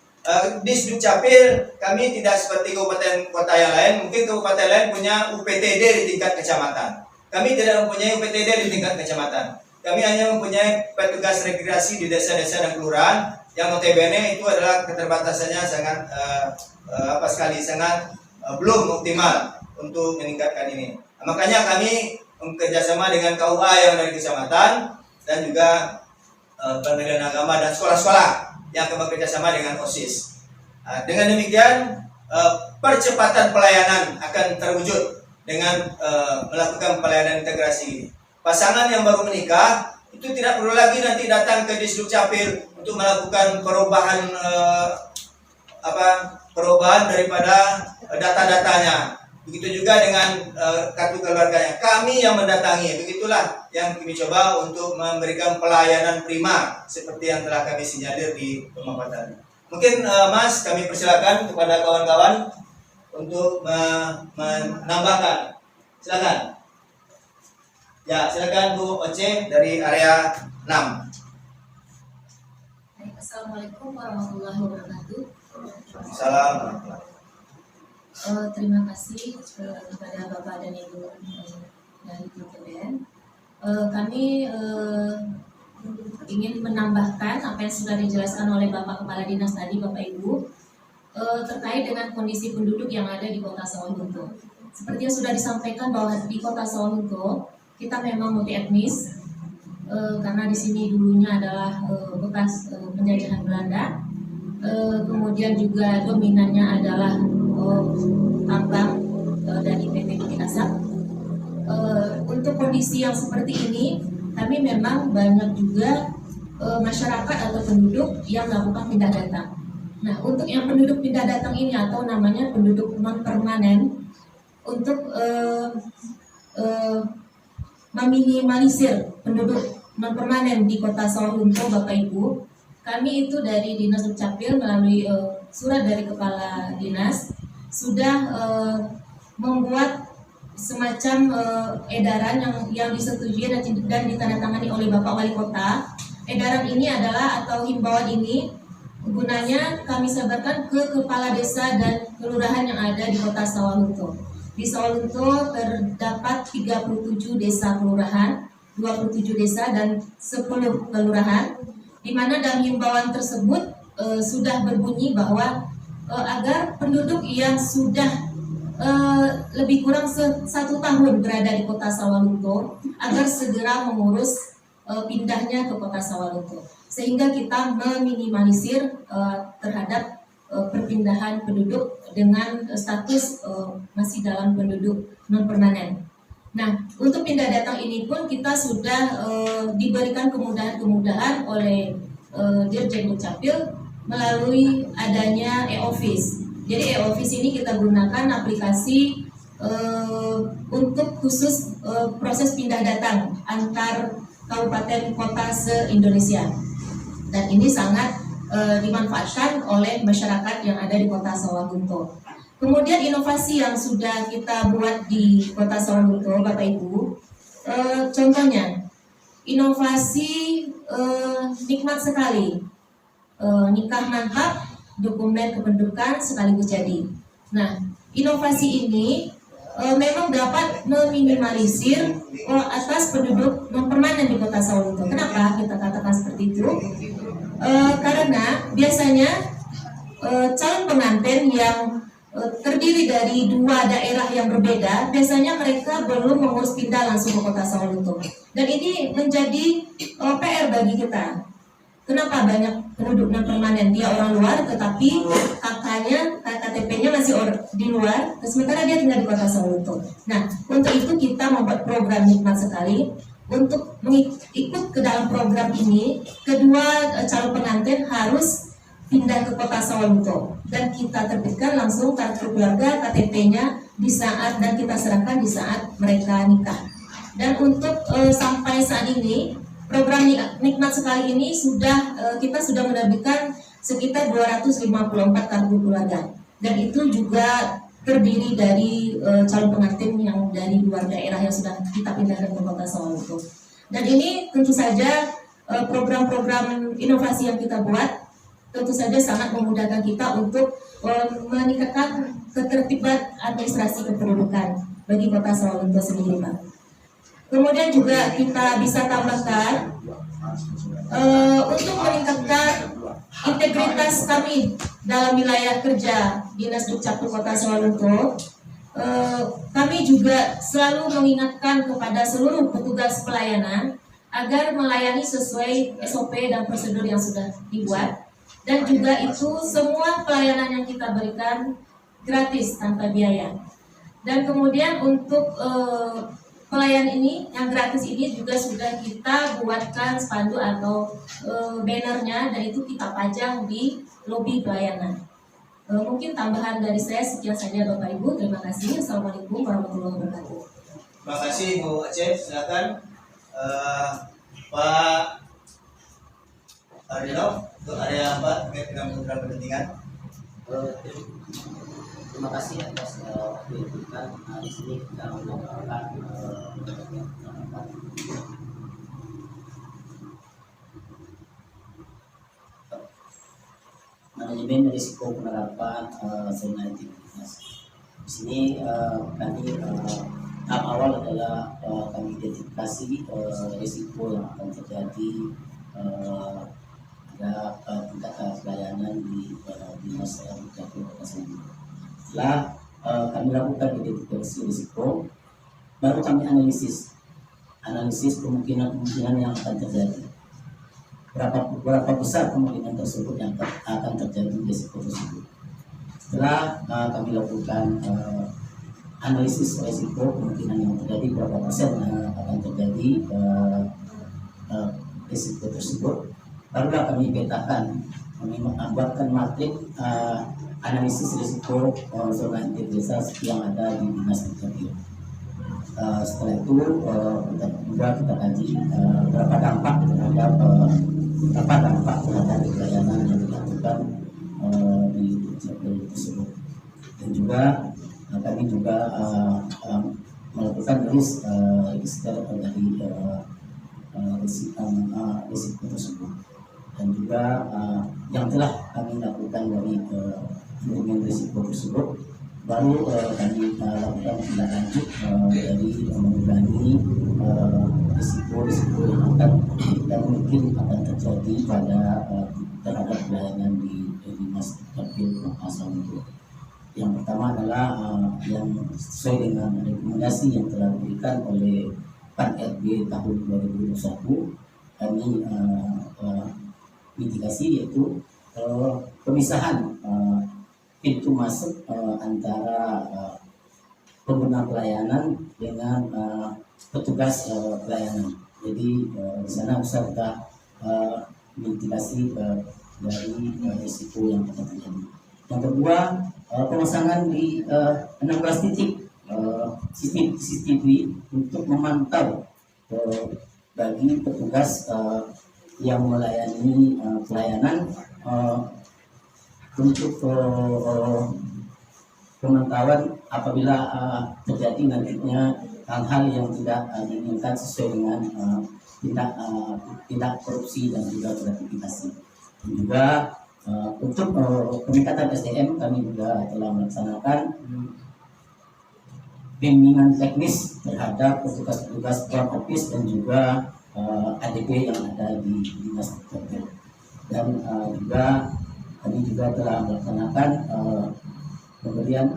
[SPEAKER 2] Di Dukcapil kami tidak seperti kabupaten kota yang lain. Mungkin kabupaten lain punya UPTD di tingkat kecamatan. Kami tidak mempunyai UPTD di tingkat kecamatan. Kami hanya mempunyai petugas rekreasi di desa-desa dan kelurahan yang notabene itu adalah keterbatasannya sangat sangat belum optimal untuk meningkatkan ini. Nah, makanya kami bekerjasama dengan KUA yang dari kecamatan dan juga Pengadilan Agama dan sekolah-sekolah yang bekerjasama dengan OSIS. Dengan demikian percepatan pelayanan akan terwujud dengan melakukan pelayanan integrasi. Pasangan yang baru menikah itu tidak perlu lagi nanti datang ke Disdukcapil untuk melakukan perubahan daripada data-datanya. Begitu juga dengan kartu keluarganya. Kami yang mendatangi. Begitulah yang kami coba untuk memberikan pelayanan prima seperti yang telah kami sinyalir di pemaparan. Mungkin Mas, kami persilakan kepada kawan-kawan untuk menambahkan. Silakan. Ya, silakan Bu Oce dari area 6.
[SPEAKER 5] Assalamualaikum warahmatullahi wabarakatuh.
[SPEAKER 2] Salam.
[SPEAKER 5] Terima kasih kepada Bapak dan Ibu dari PTBN. Kami ingin menambahkan apa yang sudah dijelaskan oleh Bapak Kepala Dinas tadi, Bapak Ibu, terkait dengan kondisi penduduk yang ada di Kota Sawalunto. Seperti yang sudah disampaikan bahwa di Kota Sawalunto kita memang multi etnis, karena di sini dulunya adalah bekas penjajahan Belanda. Kemudian juga dominannya adalah tambang dari PT Bukit Asam. Untuk kondisi yang seperti ini, kami memang banyak juga masyarakat atau penduduk yang melakukan pindah datang. Nah, untuk yang penduduk pindah datang ini atau namanya penduduk non permanen, untuk meminimalisir penduduk non permanen di Kota Sawalunto, Bapak Ibu, kami itu dari Dinas Dukcapil melalui surat dari Kepala Dinas sudah membuat semacam edaran yang disetujui dan ditandatangani oleh Bapak Wali Kota. Edaran ini adalah atau himbauan ini gunanya kami sebarkan ke kepala desa dan kelurahan yang ada di Kota Sawalunto. Di Sawalunto terdapat 37 desa kelurahan, 27 desa dan 10 kelurahan, di mana dalam himbauan tersebut sudah berbunyi bahwa agar penduduk yang sudah lebih kurang 1 tahun berada di Kota Sawalunto agar segera mengurus pindahnya ke Kota Sawalunto, sehingga kita meminimalisir terhadap perpindahan penduduk dengan status masih dalam penduduk non permanen. Nah, untuk pindah datang ini pun kita sudah diberikan kemudahan-kemudahan oleh Dirjen Dukcapil melalui adanya e-office. Jadi e-office ini kita gunakan aplikasi untuk khusus proses pindah datang antar kabupaten kota se-Indonesia. Dan ini sangat dimanfaatkan oleh masyarakat yang ada di Kota Sawalunto. Kemudian inovasi yang sudah kita buat di Kota Sawalunto, Bapak Ibu, contohnya inovasi nikmat sekali, nikah mantap, dokumen kependudukan sekaligus jadi. Nah, inovasi ini memang dapat meminimalisir atas penduduk non permanen di Kota Sawalunto. Kenapa kita katakan seperti itu? Karena biasanya calon pengantin yang terdiri dari dua daerah yang berbeda, biasanya mereka belum mengurus pindah langsung ke Kota Sawalunto. Dan ini menjadi PR bagi kita. Kenapa banyak penduduk non permanen? Dia orang luar, tetapi kakaknya, KTP-nya masih di luar, sementara dia tinggal di Kota Sawalunto. Nah, untuk itu kita membuat program nikmat sekali. Untuk ikut ke dalam program ini, kedua calon pengantin harus pindah ke Kota Sawalunto dan kita terbitkan langsung kartu keluarga KTP-nya di saat dan kita serahkan di saat mereka nikah. Dan untuk sampai saat ini program nikmat sekali ini kita sudah menerbitkan sekitar 254 kartu keluarga dan itu juga terdiri dari calon pengantin yang dari luar daerah yang sudah kita pindahkan ke Kota Sawalunto. Dan ini tentu saja program-program inovasi yang kita buat tentu saja sangat memudahkan kita untuk meningkatkan ketertiban administrasi kependudukan bagi Kota Sawalunto sendiri, Pak. Kemudian juga kita bisa tambahkan untuk meningkatkan integritas kami dalam wilayah kerja Dinas Dukcapil Kota Sawalunto. Kami juga selalu mengingatkan kepada seluruh petugas pelayanan agar melayani sesuai SOP dan prosedur yang sudah dibuat. Dan juga itu semua pelayanan yang kita berikan gratis tanpa biaya. Dan kemudian untuk pelayanan ini yang gratis ini juga sudah kita buatkan spanduk atau bannernya dan itu kita pajang di lobi pelayanan. Mungkin tambahan dari saya sekian saja Bapak Ibu. Terima kasih. Assalamualaikum warahmatullahi wabarakatuh.
[SPEAKER 2] Terima kasih Bu Aceh. Silakan Pak Ardino untuk area 4 terkait dengan program kepentingan.
[SPEAKER 6] Terima kasih atas waktu yang diberikan. Di sini kita melakukan manajemen risiko penerapan zona integritas. Di sini kami tahap awal adalah kami identifikasi risiko yang akan terjadi ada tingkat pelayanan di Dinas Dukcapil Kota Sawalunto. Setelah kami lakukan identifikasi risiko, baru kami analisis kemungkinan yang akan terjadi. Berapa besar kemungkinan tersebut yang akan terjadi risiko tersebut. Setelah kami lakukan analisis risiko kemungkinan yang terjadi, berapa persen yang akan terjadi risiko tersebut, barulah kami petakan, kami membuatkan matrik analisis risiko zona integritas yang ada di Dinas Dukcapil. Setelah itu kita kaji berapa dampak terhadap pelayanan yang dilakukan di Dukcapil tersebut. Dan juga kami juga melakukan register dari risiko tersebut. Dan juga yang telah kami lakukan dari manajemen risiko tersebut, baru kami lakukan tindak lanjut dari mengurangi risiko yang akan dan mungkin akan terjadi terhadap pelayanan di Dinas Dukcapil Kota Sawalunto. Yang pertama adalah yang sesuai dengan rekomendasi yang telah diberikan oleh PAN RB tahun 2021, kami mitigasi yaitu pemisahan pintu masuk antara pengguna pelayanan dengan petugas pelayanan. Jadi di sana bisa kita mitigasi dari risiko yang akan terjadi. Yang kedua, pemasangan di 16 titik CCTV untuk memantau bagi petugas yang melayani pelayanan untuk pemantauan apabila terjadi nantinya hal-hal yang tidak diinginkan sesuai dengan tindak korupsi dan juga gratifikasi. Dan juga untuk peningkatan SDM kami juga telah melaksanakan bimbingan teknis terhadap petugas-petugas front office dan juga ADP yang ada di Dinas Dukcapil. Dan juga kami juga telah melaksanakan pemberian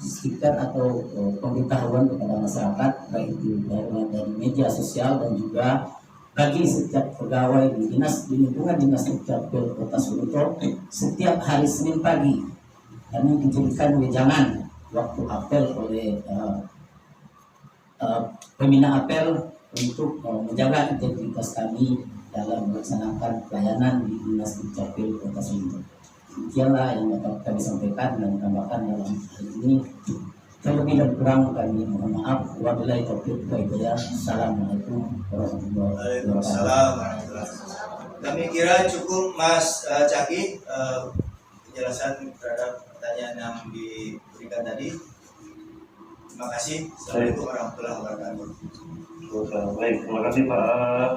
[SPEAKER 6] stiker atau pemberitahuan kepada masyarakat, baik itu dari media sosial dan juga bagi setiap pegawai di lingkungan Dinas Dukcapil Kota Solo. Setiap hari Senin pagi kami dijadikan wejangan waktu apel oleh pembina apel untuk menjaga integritas kami dalam melaksanakan pelayanan di Dinas Dukcapil Kota Solo. Demikianlah yang dapat kami sampaikan dan tambahkan dalam hal ini. Terlebih dan kurang kami mohon maaf. Wabillahi taufiq wal hidayah. Assalamualaikum warahmatullahi wabarakatuh.
[SPEAKER 2] Waalaikumsalam warahmatullahi wabarakatuh. Kami kira cukup Mas Caki penjelasan terhadap pertanyaan yang diberikan tadi. Terima kasih. Assalamualaikum warahmatullahi wabarakatuh.
[SPEAKER 4] Baik, terima kasih Pak.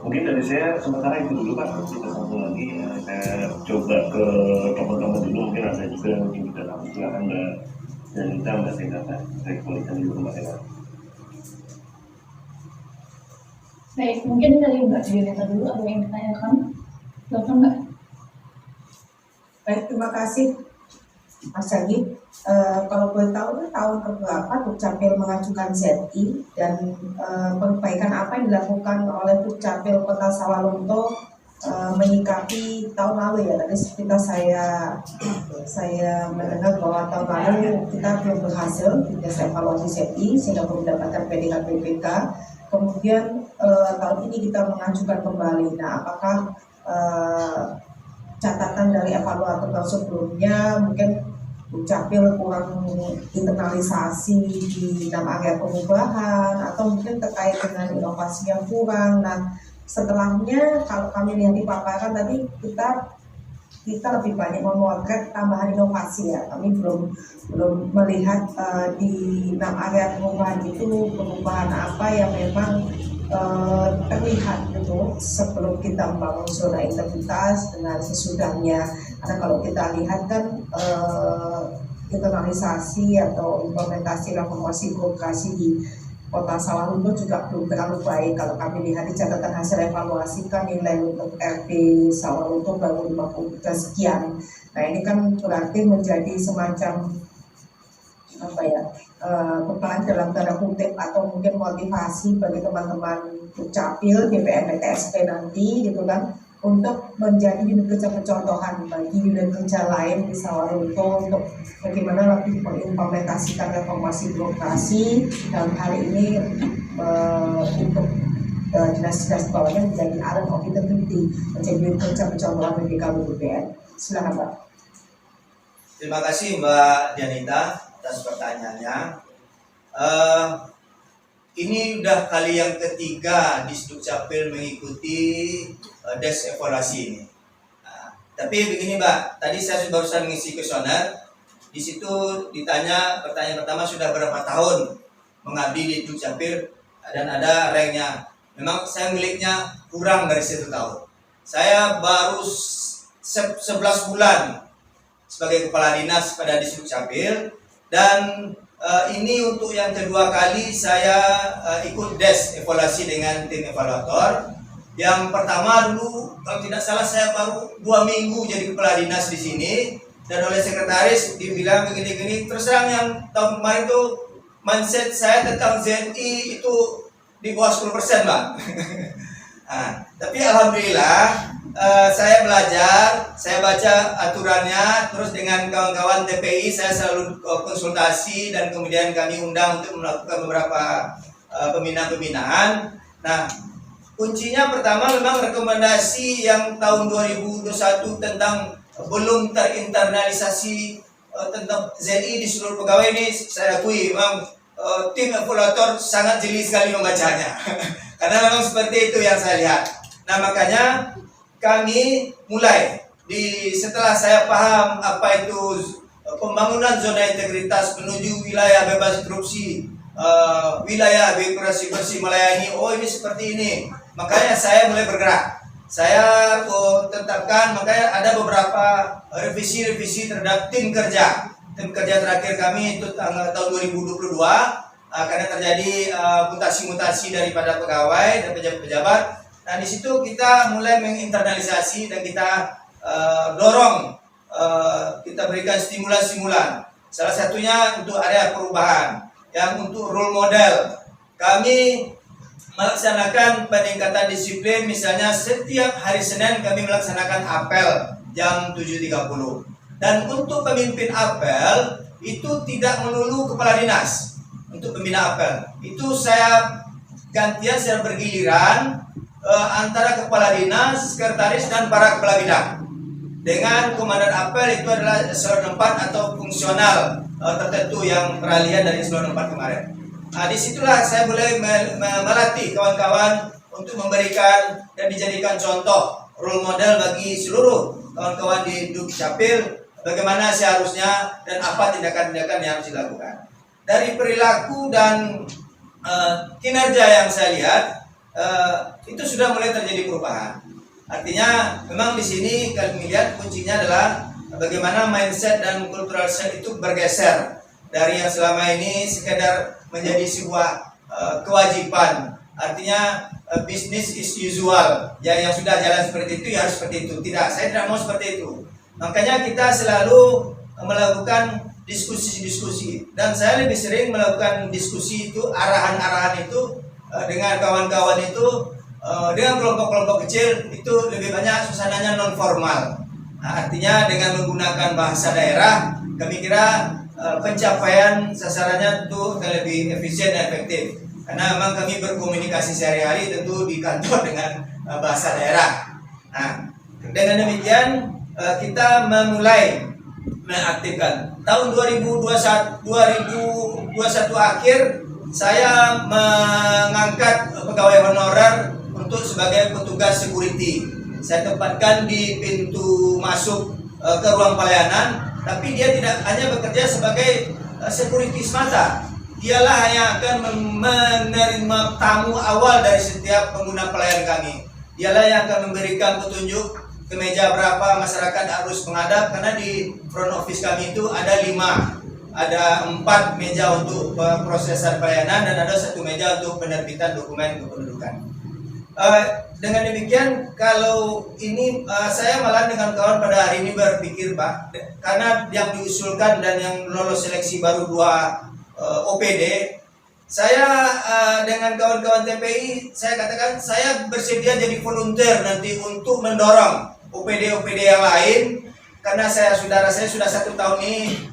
[SPEAKER 4] Mungkin dari saya sementara itu dulu Pak. Kita sambung lagi. Saya coba ke teman-teman dulu. Mungkin ada juga yang ingin kita lakukan Anda dan kita Mbak Senata. Saya kembalikan dulu Mbak Senata.
[SPEAKER 1] Baik, mungkin dari Mbak Julieta dulu ada yang ditanyakan. Silakan Mbak.
[SPEAKER 7] Baik, terima kasih Mas Cagi. Kalau boleh tahu tahun keberapa Dukcapil mengajukan ZI dan perbaikan apa yang dilakukan oleh Dukcapil Kota Sawalunto menyikapi tahun lalu ya. Tadi kita saya mendengar bahwa tahun lalu kita belum berhasil evaluasi ZI sehingga belum mendapatkan PDK BPK. Kemudian tahun ini kita mengajukan kembali. Nah, apakah catatan dari evaluator sebelumnya mungkin Dukcapil kurang internalisasi di 6 area perubahan atau mungkin terkait dengan inovasi yang kurang. Nah, setelahnya kalau kami lihat di paparan tadi kita lebih banyak memotret tambahan inovasi ya. Kami belum melihat di 6 area perubahan itu perubahan apa yang memang terlihat gitu sebelum kita membangun zona integritas dengan sesudahnya. Karena kalau kita lihat kan internalisasi atau implementasi reformasi birokrasi di Kota Sawalunto juga belum terlalu baik. Kalau kami lihat di catatan hasil evaluasi kan nilai untuk RP Sawalunto baru 53 sekian. Nah ini kan berarti menjadi semacam beban dalam tanda kutip atau mungkin motivasi bagi teman-teman Dukcapil, DPR, TSP nanti gitu kan untuk menjadi unit kerja percontohan bagi unit kerja lain di Sawalunto untuk bagaimana lebih mengimplementasikan reformasi birokrasi dalam hal ini untuk dinas-dinas bawahnya menjadi island of integrity, menjadi unit kerja percontohan bagi DPR. Silakan Pak.
[SPEAKER 2] Terima kasih Mbak Dianita atas pertanyaannya. Ini udah kali yang ketiga di Dukcapil mengikuti des evaluasi ini. Tapi begini Mbak, tadi saya barusan mengisi kuesioner. Di situ ditanya pertanyaan pertama sudah berapa tahun mengabdi di Dukcapil dan ada ranknya. Memang saya miliknya kurang dari 1 tahun. Saya baru 11 bulan sebagai kepala dinas pada Dukcapil. Dan ini untuk yang kedua kali saya ikut des evaluasi dengan tim evaluator. Yang pertama dulu kalau tidak salah saya baru 2 minggu jadi kepala dinas di sini dan oleh sekretaris dibilang begini-gini. Terus terang yang tahun kemarin itu mindset saya tentang ZI itu di bawah 10% Bang. Tapi alhamdulillah saya belajar, saya baca aturannya, terus dengan kawan-kawan TPI saya selalu konsultasi dan kemudian kami undang untuk melakukan beberapa pembinaan. Nah, kuncinya pertama memang rekomendasi yang tahun 2021 tentang belum terinternalisasi tentang ZI di seluruh pegawai ini saya akui memang tim evaluator sangat jeli sekali membacanya. Karena memang seperti itu yang saya lihat. Nah, makanya kami mulai setelah saya paham apa itu pembangunan zona integritas menuju wilayah bebas korupsi, wilayah birokrasi bersih melayani. Oh, ini seperti ini. Makanya saya mulai bergerak. Saya tetapkan, makanya ada beberapa revisi terhadap tim kerja. Tim kerja terakhir kami itu tahun 2022 karena terjadi mutasi-mutasi daripada pegawai dan pejabat-pejabat. Nah, di situ kita mulai menginternalisasi dan kita dorong, kita berikan stimulan-stimulan. Salah satunya untuk area perubahan, yang untuk role model. Kami melaksanakan peningkatan disiplin, misalnya setiap hari Senin kami melaksanakan apel jam 7.30. Dan untuk pemimpin apel itu tidak melulu kepala dinas. Untuk pembina apel itu saya gantian secara bergiliran antara kepala dinas, sekretaris, dan para kepala bidang. Dengan komandan apel itu adalah eselon 4 atau fungsional tertentu yang peralihan dari eselon 4 kemarin. Nah, disitulah saya mulai melatih kawan-kawan untuk memberikan dan dijadikan contoh role model bagi seluruh kawan-kawan di Dukcapil, bagaimana seharusnya dan apa tindakan-tindakan yang harus dilakukan. Dari perilaku dan kinerja yang saya lihat, itu sudah mulai terjadi perubahan. Artinya memang di sini kalian melihat kuncinya adalah bagaimana mindset dan cultural set itu bergeser dari yang selama ini sekedar menjadi sebuah kewajiban. Artinya business is usual. Ya, yang sudah jalan seperti itu ya harus seperti itu. Tidak, saya tidak mau seperti itu. Makanya kita selalu melakukan diskusi-diskusi, dan saya lebih sering melakukan diskusi itu, arahan-arahan itu dengan kawan-kawan itu, dengan kelompok-kelompok kecil itu lebih banyak suasananya non formal. Nah, artinya dengan menggunakan bahasa daerah, kami kira pencapaian sasarannya itu akan lebih efisien dan efektif. Karena memang kami berkomunikasi sehari-hari tentu di kantor dengan bahasa daerah. Nah, dengan demikian kita memulai mengaktifkan. Tahun 2021 akhir saya mengangkat pegawai honorer untuk sebagai petugas security. Saya tempatkan di pintu masuk ke ruang pelayanan. Tapi dia tidak hanya bekerja sebagai security semata. Dialah yang akan menerima tamu awal dari setiap pengguna pelayanan kami. Dialah yang akan memberikan petunjuk ke meja berapa masyarakat harus menghadap, karena di front office kami itu ada 5. Ada 4 meja untuk prosesan pelayanan dan ada 1 meja untuk penerbitan dokumen kependudukan. Dengan demikian, kalau ini saya malah dengan kawan pada hari ini berpikir, Pak, karena yang diusulkan dan yang lolos seleksi baru 2 OPD, saya dengan kawan-kawan TPI, saya katakan saya bersedia jadi volunteer nanti untuk mendorong OPD-OPD yang lain, karena saudara saya sudah 1 tahun ini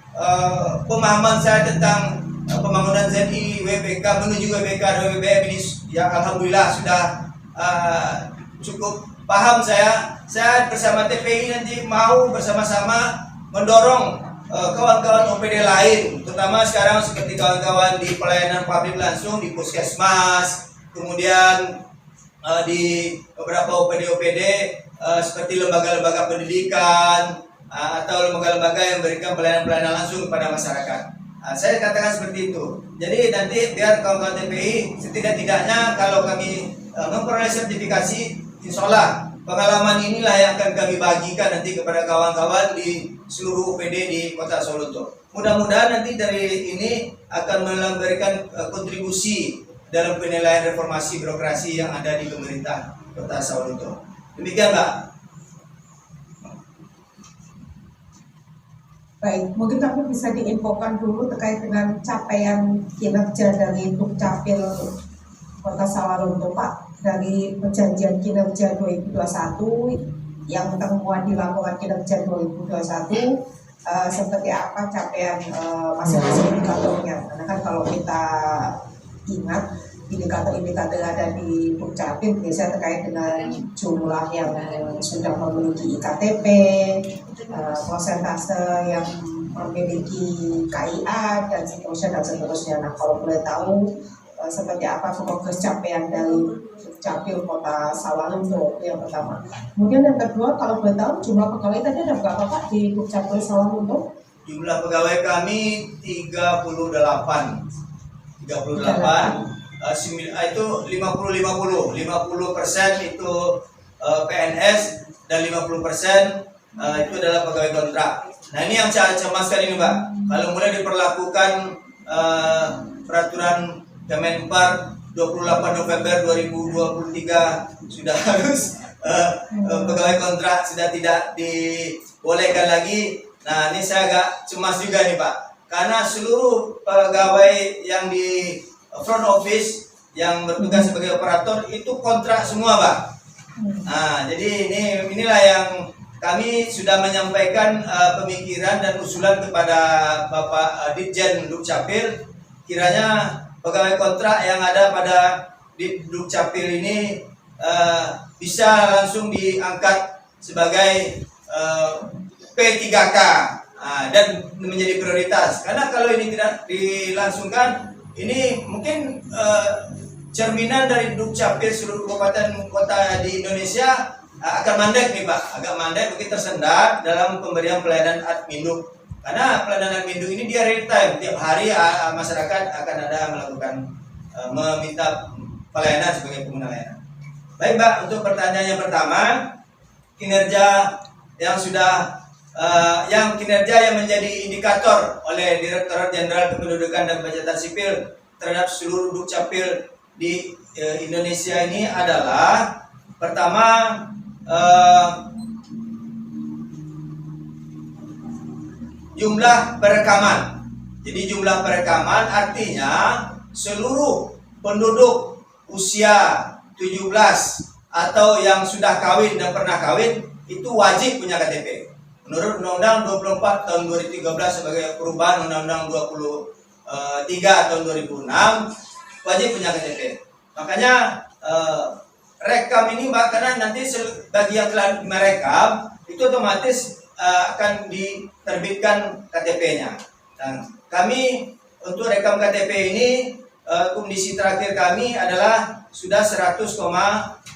[SPEAKER 2] pemahaman saya tentang pembangunan ZI, WBK menuju WBK dan WBM ini ya alhamdulillah sudah cukup paham. Saya bersama TPI nanti mau bersama-sama mendorong kawan-kawan OPD lain, terutama sekarang seperti kawan-kawan di pelayanan publik langsung di puskesmas, kemudian di beberapa OPD-OPD seperti lembaga-lembaga pendidikan atau lembaga-lembaga yang memberikan pelayanan-pelayanan langsung kepada masyarakat. Saya katakan seperti itu. Jadi nanti biar kawan-kawan TPI setidak-tidaknya kalau kami memperoleh sertifikasi, insya Allah pengalaman inilah yang akan kami bagikan nanti kepada kawan-kawan di seluruh OPD di Kota Solo. Mudah-mudahan nanti dari ini akan memberikan kontribusi dalam penilaian reformasi birokrasi yang ada di pemerintah Kota Solo. Demikian, Mbak.
[SPEAKER 7] Baik, mungkin kami bisa diinfokan dulu terkait dengan capaian kinerja dari Dukcapil Kota Sawalunto, Pak, dari perjanjian kinerja 2021 yang termuat di laporan kinerja 2021, seperti apa capaian masing-masing indikatornya. Karena kan kalau kita ingat indikator-indikator ada di Dukcapil biasanya terkait dengan jumlah yang sudah memiliki IKTP, persentase yang memiliki KIA dan seterusnya. Nah, kalau boleh tahu seperti apa progres capaian dari Dukcapil Kota Sawalunto, yang pertama. Kemudian yang kedua, kalau boleh tahu jumlah pegawai tadi ada berapa, Pak, di Dukcapil Sawalunto?
[SPEAKER 2] jumlah pegawai kami 38. Itu 50-50 itu PNS dan 50% itu adalah pegawai kontrak. Nah, ini yang saya cemaskan ini, Mbak. Kalau mulai diperlakukan peraturan Kemenpar 28 November 2023 sudah harus pegawai kontrak sudah tidak dibolehkan lagi. Nah, ini saya agak cemas juga nih, Pak. Karena seluruh pegawai yang di front office yang bertugas sebagai operator itu kontrak semua, Pak. Nah, jadi inilah yang kami sudah menyampaikan pemikiran dan usulan kepada Bapak Ditjen Dukcapil, kiranya pegawai kontrak yang ada pada Dukcapil ini bisa langsung diangkat sebagai P3K dan menjadi prioritas. Karena kalau ini tidak dilangsungkan, ini mungkin cerminan dari Dukcapil seluruh kabupaten kota di Indonesia akan mandek nih, Pak, agak mandek, mungkin tersendat dalam pemberian pelayanan adminduk. Karena pelayanan adminduk ini dia real time, tiap hari masyarakat akan ada melakukan meminta pelayanan sebagai pengguna layanan. Baik, Mbak, untuk pertanyaan yang pertama, kinerja yang sudah kinerja yang menjadi indikator oleh Direktorat Jenderal Kependudukan dan Pencatatan Sipil terhadap seluruh Dukcapil di Indonesia ini adalah pertama, jumlah perekaman. Jadi jumlah perekaman artinya seluruh penduduk usia 17 atau yang sudah kawin dan pernah kawin itu wajib punya KTP. Menurut Undang-Undang 24 tahun 2013 sebagai perubahan Undang-Undang 23 tahun 2006 wajib punya KTP. Makanya rekam ini, Mbak, karena nanti bagi yang telah merekam itu otomatis akan diterbitkan KTP-nya. Dan kami untuk rekam KTP ini kondisi terakhir kami adalah sudah 100,57%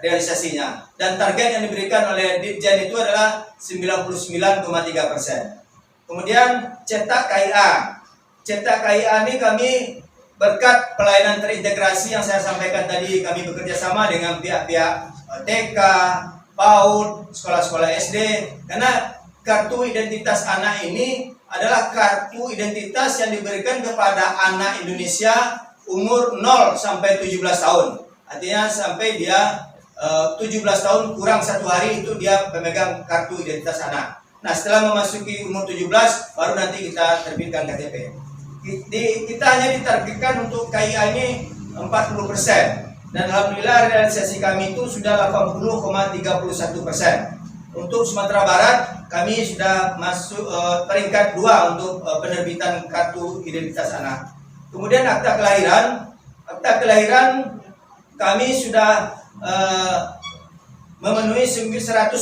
[SPEAKER 2] realisasinya. Dan target yang diberikan oleh Ditjen itu adalah 99,3%. Kemudian cetak KIA. Cetak KIA ini kami berkat pelayanan terintegrasi yang saya sampaikan tadi, kami bekerja sama dengan pihak-pihak TK, PAUD, sekolah-sekolah SD, karena kartu identitas anak ini adalah kartu identitas yang diberikan kepada anak Indonesia umur 0 sampai 17 tahun. Artinya sampai dia 17 tahun kurang 1 hari itu dia pemegang kartu identitas anak. Nah, setelah memasuki umur 17 baru nanti kita terbitkan KTP. Kita hanya ditargetkan untuk KIA ini 40%, dan alhamdulillah realisasi kami itu sudah 80,31%. Untuk Sumatera Barat kami sudah masuk peringkat 2 untuk penerbitan kartu identitas anak. Kemudian akta kelahiran kami sudah memenuhi 110,83%.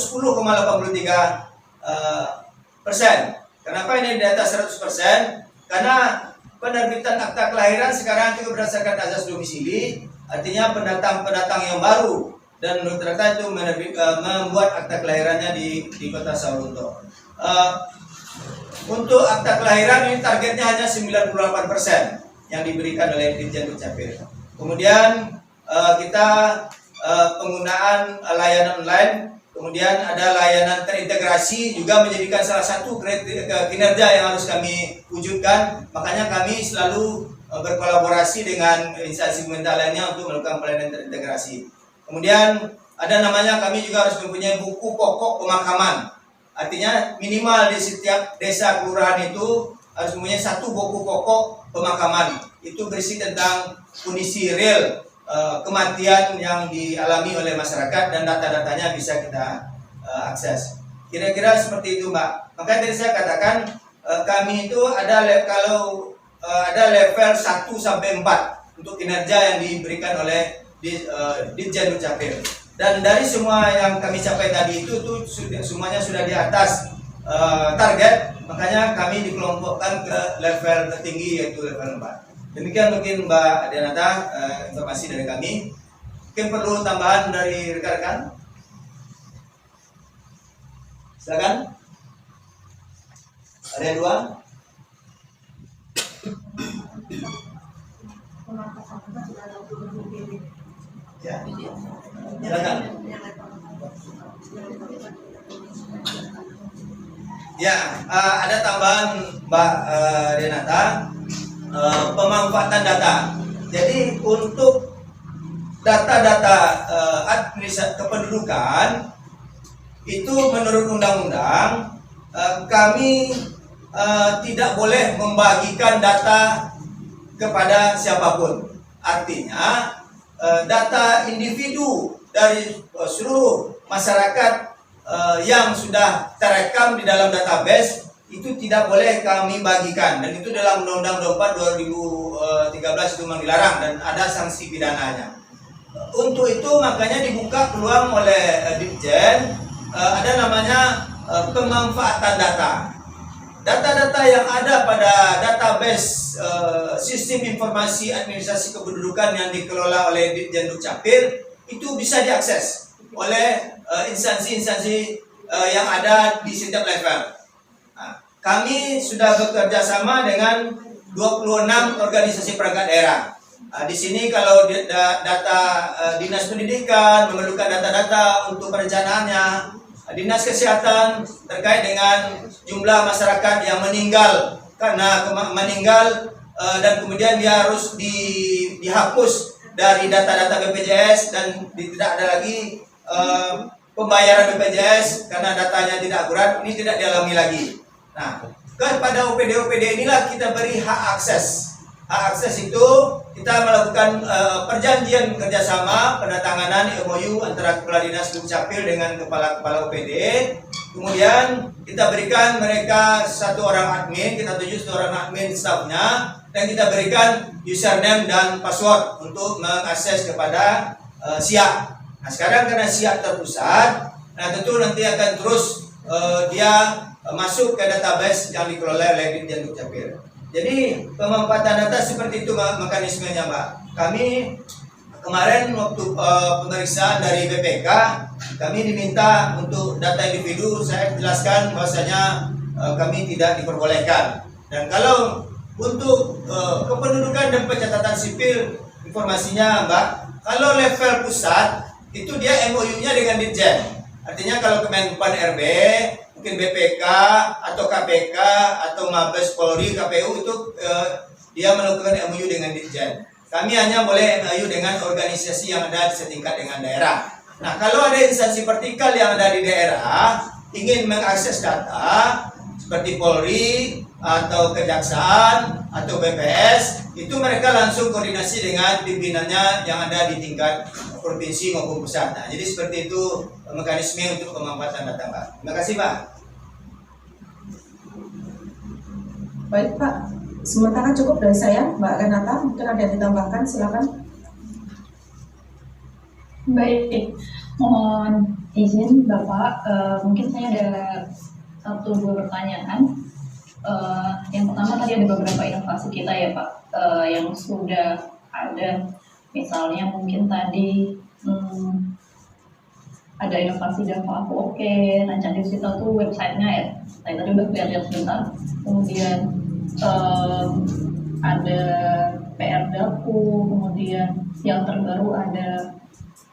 [SPEAKER 2] Kenapa ini di atas 100%? Karena penerbitan akta kelahiran sekarang itu berdasarkan azas domisili, artinya pendatang yang baru, dan rata-rata itu membuat akta kelahirannya di Kota Sawalunto. Untuk akta kelahiran ini targetnya hanya 98% yang diberikan oleh Ditjen Dukcapil. Kemudian kita penggunaan layanan online, kemudian ada layanan terintegrasi juga menjadikan salah satu kinerja yang harus kami wujudkan. Makanya kami selalu berkolaborasi dengan instansi pemerintah lainnya untuk melakukan pelayanan terintegrasi. Kemudian ada namanya, kami juga harus mempunyai buku pokok pemakaman. Artinya minimal di setiap desa kelurahan itu harus mempunyai satu buku pokok pemakaman. Itu berisi tentang kondisi real kematian yang dialami oleh masyarakat, dan data-datanya bisa kita akses. Kira-kira seperti itu, Mbak. Makanya tadi saya katakan kami itu ada level 1 sampai 4 untuk kinerja yang diberikan oleh Ditjen Dukcapil. Dan dari semua yang kami capai tadi itu semuanya sudah di atas target. Makanya kami dikelompokkan ke level tertinggi, yaitu level 4. Demikian mungkin Mbak Dianata informasi dari kami. Mungkin perlu tambahan dari rekan-rekan? Silakan. Ada yang dua? Ya. Silakan. Ya, ada tambahan Mbak Renata, pemanfaatan data. Jadi untuk data-data administrasi kependudukan itu menurut undang-undang kami tidak boleh membagikan data kepada siapapun. Artinya data individu dari seluruh masyarakat yang sudah terekam di dalam database itu tidak boleh kami bagikan, dan itu dalam Undang-Undang 24 2013 itu dilarang dan ada sanksi pidananya. Untuk itu makanya dibuka peluang oleh Ditjen, ada namanya pemanfaatan data. Data-data yang ada pada database sistem informasi administrasi kependudukan yang dikelola oleh Ditjen Dukcapil itu bisa diakses oleh instansi-instansi yang ada di setiap level. Nah, kami sudah bekerja sama dengan 26 organisasi perangkat daerah. Di sini kalau data Dinas Pendidikan memerlukan data-data untuk perencanaannya, Dinas Kesehatan terkait dengan jumlah masyarakat yang meninggal karena meninggal dan kemudian dia harus dihapus dari data-data BPJS dan tidak ada lagi pembayaran BPJS karena datanya tidak akurat, ini tidak dialami lagi. Nah, kepada OPD-OPD inilah kita beri hak akses. Hak akses itu kita melakukan perjanjian kerjasama penandatanganan MOU antara Kepala Dinas Dukcapil dengan kepala-kepala OPD. Kemudian kita berikan mereka satu orang admin, kita tunjuk satu orang admin staffnya, dan kita berikan username dan password untuk mengakses kepada SIA. Nah, sekarang karena SIA terpusat, nah tentu nanti akan terus dia masuk ke database yang dikelola oleh Ditjen Dukcapil. Jadi pemanfaatan data seperti itu mekanismenya, Mbak. Kami kemarin waktu pemeriksaan dari BPK, kami diminta untuk data individu, saya jelaskan bahwasanya kami tidak diperbolehkan. Dan kalau untuk kependudukan dan pencatatan sipil, informasinya Mbak, kalau level pusat itu dia MOU-nya dengan Ditjen. Artinya kalau Kemenpan RB, mungkin BPK atau KPK atau Mabes Polri, KPU itu dia melakukan MOU dengan Ditjen. Kami hanya boleh MOU dengan organisasi yang ada setingkat dengan daerah. Nah, kalau ada instansi vertikal yang ada di daerah ingin mengakses data seperti Polri atau Kejaksaan atau BPS, itu mereka langsung koordinasi dengan pimpinannya yang ada di tingkat provinsi maupun pusat. Nah, jadi seperti itu mekanisme untuk pemanfaatan data, Pak. Terima kasih, Pak.
[SPEAKER 7] Baik, Pak. Sementara cukup dari saya, Mbak Renata. Mungkin ada yang ditambahkan, silakan.
[SPEAKER 1] Baik, mohon izin Bapak, mungkin saya ada 1-2 pertanyaan. Yang pertama tadi ada beberapa inovasi kita ya Pak, yang sudah ada, misalnya mungkin tadi ada inovasi Dava Aku Oke, Rancang Digital tuh websitenya ya, saya tadi udah lihat-lihat sebentar. Kemudian ada PR Daku, kemudian yang terbaru ada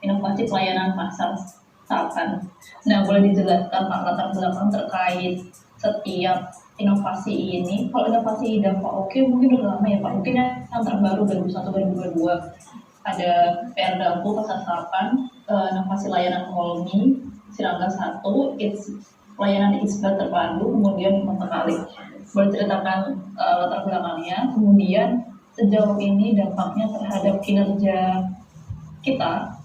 [SPEAKER 1] inovasi pelayanan pasar Sapan. Nah, boleh dijelaskan Pak latar belakang terkait setiap inovasi ini? Kalau inovasi Dava Oke mungkin udah lama ya Pak, mungkin yang terbaru 2021-2022 ada PR Daku Pasar Sapan, inovasi layanan Kolmi, Sirangga 1, layanan isbat terpadu, kemudian Montekali. Boleh ceritakan latar belakangnya, kemudian sejauh ini dampaknya terhadap kinerja kita,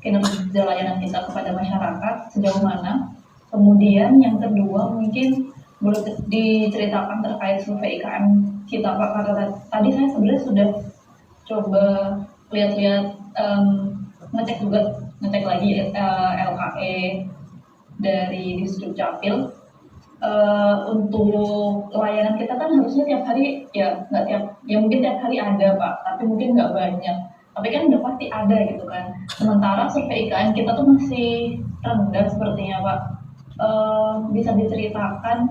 [SPEAKER 1] kinerja layanan kita kepada masyarakat sejauh mana. Kemudian yang kedua mungkin boleh diceritakan terkait survei IKM kita Pak, karena tadi saya sebenarnya sudah coba lihat-lihat, ngecek lagi LKE dari Disduk Capil. Untuk layanan kita kan harusnya tiap hari ya, nggak tiap, ya mungkin tiap hari ada Pak, tapi mungkin nggak banyak, tapi kan udah pasti ada gitu kan. Sementara survei IKM kita tuh masih rendah sepertinya Pak. bisa diceritakan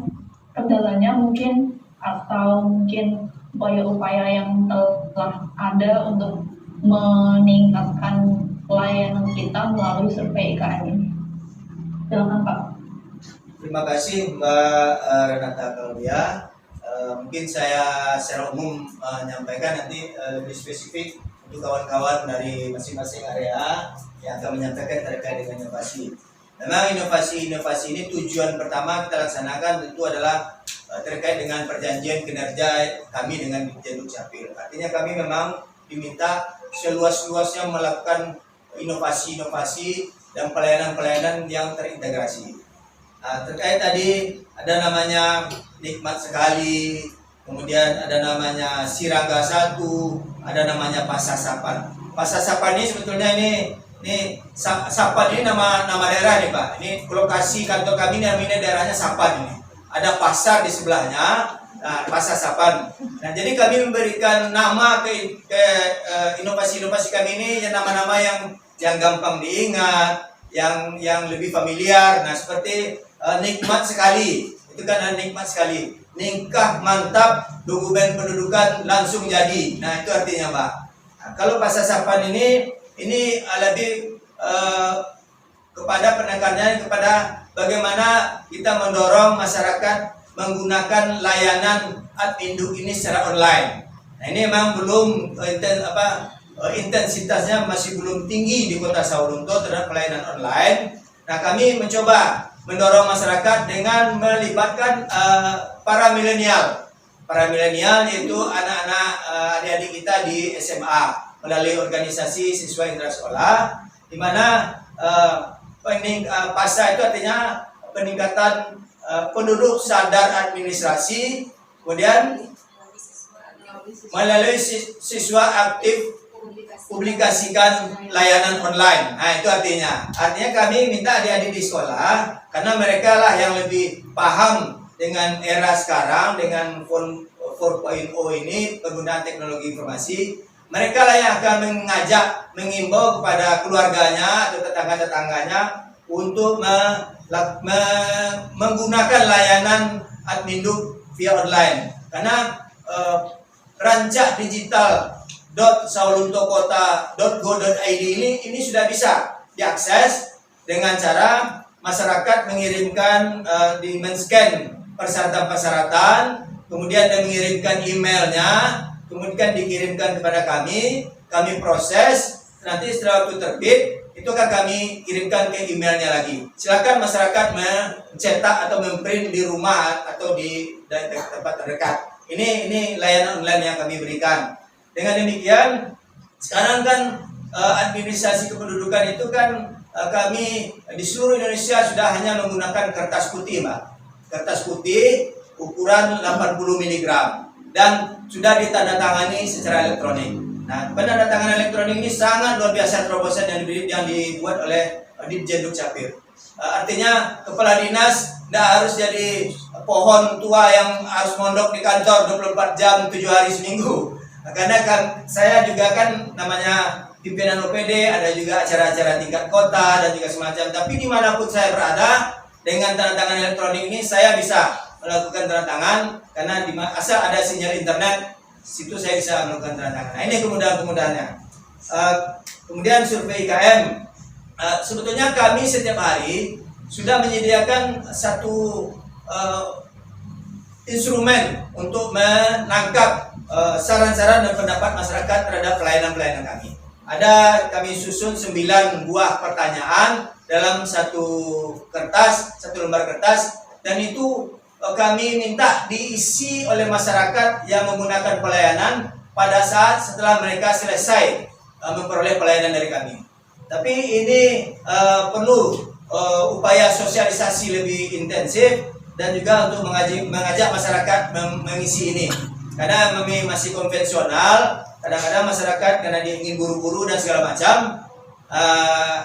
[SPEAKER 1] kendalanya mungkin, atau mungkin upaya-upaya yang telah ada untuk meningkatkan pelayanan kita melalui survei IKM ini. Silakan Pak.
[SPEAKER 2] Terima kasih Mbak Renata Claudia. Mungkin saya secara umum menyampaikan, nanti lebih spesifik untuk kawan-kawan dari masing-masing area yang akan menyampaikan terkait dengan inovasi. Memang inovasi-inovasi ini tujuan pertama kita laksanakan tentu adalah terkait dengan perjanjian kinerja kami dengan Ditjen Dukcapil. Artinya kami memang diminta seluas-luasnya melakukan inovasi-inovasi dan pelayanan-pelayanan yang terintegrasi. Terkait tadi ada namanya Nikmat Sekali, kemudian ada namanya Sirangga 1, ada namanya Pasasapan. Pasasapan ini sebetulnya ini Sapan ini nama daerah nih Pak. Ini lokasi kantor kami ini namanya daerahnya Sapan ini. Ada pasar di sebelahnya, Pasasapan. Nah, jadi kami memberikan nama ke inovasi-inovasi kami ini yang nama-nama yang gampang diingat, yang lebih familiar. Nah, seperti Nikmat Sekali, itu kan ada Nikmat Sekali. Nikah mantap, dokumen pendudukan langsung jadi. Nah, itu artinya Mbak. Nah, kalau Pasasapan ini lebih kepada penekanannya kepada bagaimana kita mendorong masyarakat menggunakan layanan Adminduk ini secara online. Nah, ini memang belum intensitasnya masih belum tinggi di Kota Sawalunto terhadap pelayanan online. Nah, kami mencoba mendorong masyarakat dengan melibatkan para milenial. Para milenial yaitu anak-anak adik-adik kita di SMA melalui organisasi siswa intrasekolah, di mana PASA itu artinya peningkatan penduduk sadar administrasi, kemudian melalui siswa aktif publikasikan layanan online. Nah, itu artinya kami minta adik-adik di sekolah, karena mereka lah yang lebih paham dengan era sekarang, dengan 4.0 ini, penggunaan teknologi informasi. Mereka lah yang akan mengimbau kepada keluarganya atau tetangga-tetangganya untuk menggunakan layanan Adminduk via online. Karena rancak digital.sawalontokota.go.id ini sudah bisa diakses dengan cara masyarakat mengirimkan men-scan persyaratan-persyaratan, kemudian dia mengirimkan emailnya, kemudian dikirimkan kepada kami proses, nanti setelah waktu terbit itu akan kami kirimkan ke emailnya lagi. Silakan masyarakat mencetak atau memprint di rumah atau di tempat terdekat. Ini layanan online yang kami berikan. Dengan demikian, sekarang kan administrasi kependudukan itu kan kami di seluruh Indonesia sudah hanya menggunakan kertas putih, Mbak. Kertas putih ukuran 80 mg dan sudah ditandatangani secara elektronik. Nah, penandatanganan elektronik ini sangat luar biasa terobosan yang dibuat oleh Ditjen Dukcapil. Artinya kepala dinas tidak harus jadi pohon tua yang harus mondok di kantor 24 jam 7 hari seminggu. Karena kan saya juga kan namanya pimpinan OPD, ada juga acara-acara tingkat kota dan juga semacam. Tapi dimanapun saya berada, dengan tanda tangan elektronik ini saya bisa melakukan tanda tangan, karena asal ada sinyal internet, situ saya bisa melakukan tanda tangan. Nah, ini kemudahan-kemudahannya. Kemudian survei IKM, sebetulnya kami setiap hari sudah menyediakan satu instrumen untuk menangkap saran-saran dan pendapat masyarakat terhadap pelayanan-pelayanan kami. Kami susun 9 buah pertanyaan dalam satu lembar kertas, dan itu kami minta diisi oleh masyarakat yang menggunakan pelayanan pada saat setelah mereka selesai memperoleh pelayanan dari kami. Tapi ini perlu upaya sosialisasi lebih intensif dan juga untuk mengajak masyarakat mengisi ini. Karena masih konvensional, kadang-kadang masyarakat karena dia ingin buru-buru dan segala macam,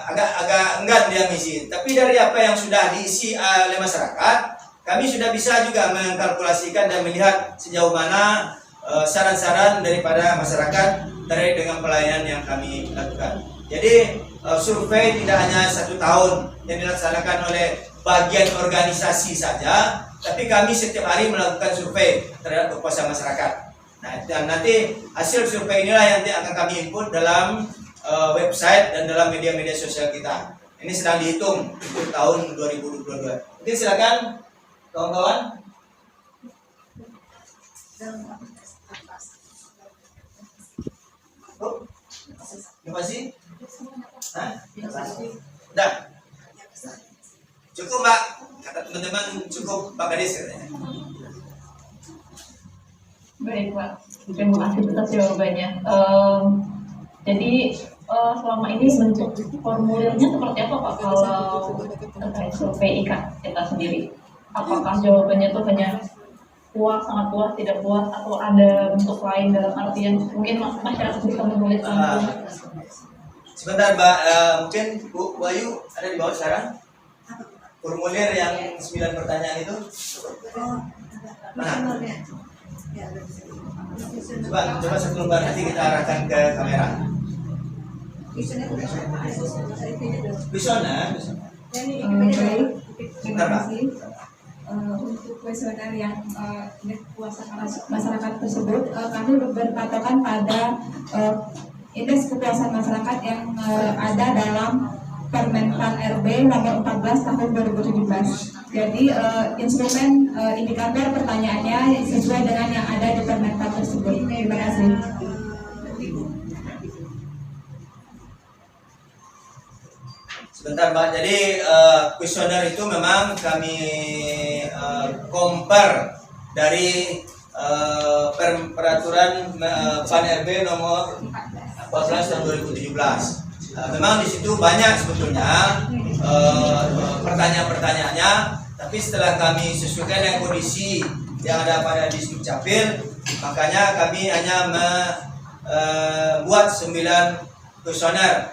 [SPEAKER 2] agak enggan dia mengisi. Tapi dari apa yang sudah diisi oleh masyarakat, kami sudah bisa juga mengkalkulasikan dan melihat sejauh mana saran-saran daripada masyarakat terkait dengan pelayanan yang kami lakukan. Jadi survei tidak hanya 1 tahun yang dilaksanakan oleh bagian organisasi saja, tapi kami setiap hari melakukan survei terhadap kepuasan masyarakat. Nah, dan nanti hasil survei inilah yang nanti akan kami input dalam website dan dalam media-media sosial kita. Ini sedang dihitung untuk tahun 2022. Mungkin silakan kawan-kawan. Oh, terima kasih. Hah? Dah. Cukup Mbak. Kata teman-teman cukup Pak Gadis katanya.
[SPEAKER 1] Baik Pak, terima kasih atas jawabannya. Jadi selama ini bentuk formulirnya seperti apa Pak kalau terkait survei kita sendiri? Apakah jawabannya itu hanya puas, sangat puas, tidak puas, atau ada bentuk lain dalam artian mungkin masyarakat bisa menulis langsung?
[SPEAKER 2] Sebentar Mbak, mungkin Bu Bayu ada di bawah sekarang? Formulir yang 9 pertanyaan itu? Mana? Coba satu lembar nanti kita arahkan ke kamera. Bisa. Bentar Mbak.
[SPEAKER 8] Untuk kuesioner yang kepuasan masyarakat tersebut, kami berpatokan pada indeks kepuasan masyarakat yang ada dalam Permenpan RB nomor 14 tahun 2017. Jadi instrumen indikator pertanyaannya sesuai dengan yang ada di Permenpan tersebut. Terima kasih.
[SPEAKER 2] Sebentar Mbak, jadi kuesioner itu memang kami compare dari peraturan PAN RB nomor 14 tahun 2017. Memang di situ banyak sebetulnya pertanyaan-pertanyaannya, tapi setelah kami sesuaikan dengan kondisi yang ada pada Distrik Capil, makanya kami hanya membuat 9 kuesioner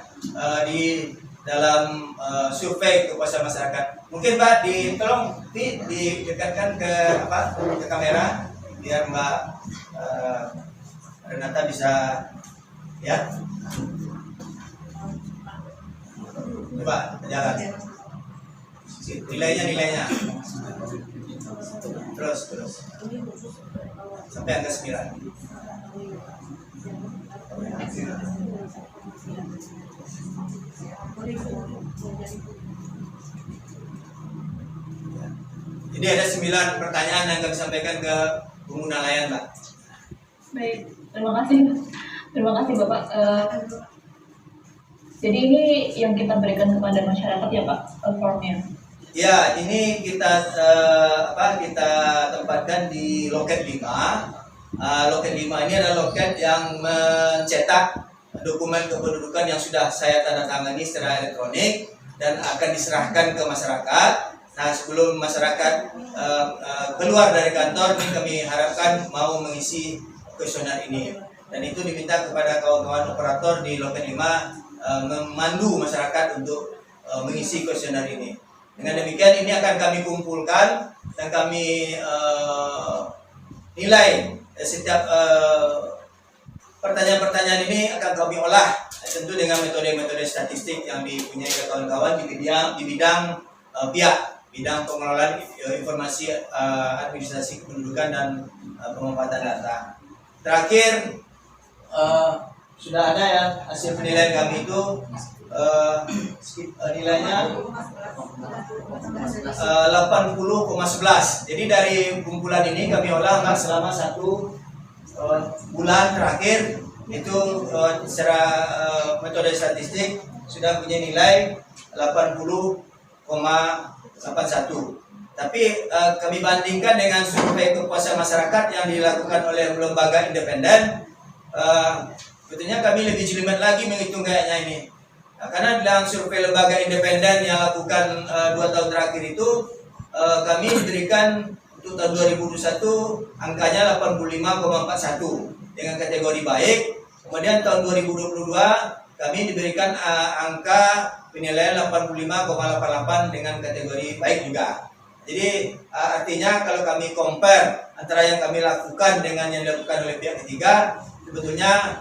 [SPEAKER 2] di dalam survei kepuasan masyarakat. Mungkin Mbak tolong didekatkan ke kamera biar Mbak Renata bisa ya. Coba jalan. Nilainya. Terus. Sampai angka 9. Jadi ada 9 pertanyaan yang kami sampaikan ke pengguna layan, Mbak.
[SPEAKER 1] Baik, terima kasih Bapak. Jadi ini yang kita berikan kepada masyarakat ya Pak, formnya.
[SPEAKER 2] Ya, ini kita tempatkan di loket 5. Loket 5 ini adalah loket yang mencetak dokumen kependudukan yang sudah saya tanda tangani secara elektronik dan akan diserahkan ke masyarakat. Nah, sebelum masyarakat keluar dari kantor, ini kami harapkan mau mengisi kuesioner ini. Dan itu diminta kepada kawan-kawan operator di loket 5 memandu masyarakat untuk mengisi kuesioner ini. Dengan demikian ini akan kami kumpulkan dan kami nilai setiap pertanyaan-pertanyaan ini akan kami olah tentu dengan metode-metode statistik yang dipunyai kawan-kawan di bidang bidang pengelolaan informasi administrasi kependudukan dan pemanfaatan data. Terakhir sudah ada ya hasil penilaian kami itu nilainya 80,11. Jadi dari kumpulan ini kami olah selama 1 bulan terakhir itu secara metode statistik sudah punya nilai 80,81. Tapi kami bandingkan dengan survei kepuasan masyarakat yang dilakukan oleh lembaga independen, betulnya kami lebih jelimet lagi menghitung kayaknya ini. Karena dalam survei lembaga independen yang lakukan 2 tahun terakhir itu kami diberikan untuk tahun 2021 angkanya 85,41 dengan kategori baik. Kemudian tahun 2022 kami diberikan angka penilaian 85,88 dengan kategori baik juga. Jadi artinya kalau kami compare antara yang kami lakukan dengan yang dilakukan oleh pihak ketiga, sebetulnya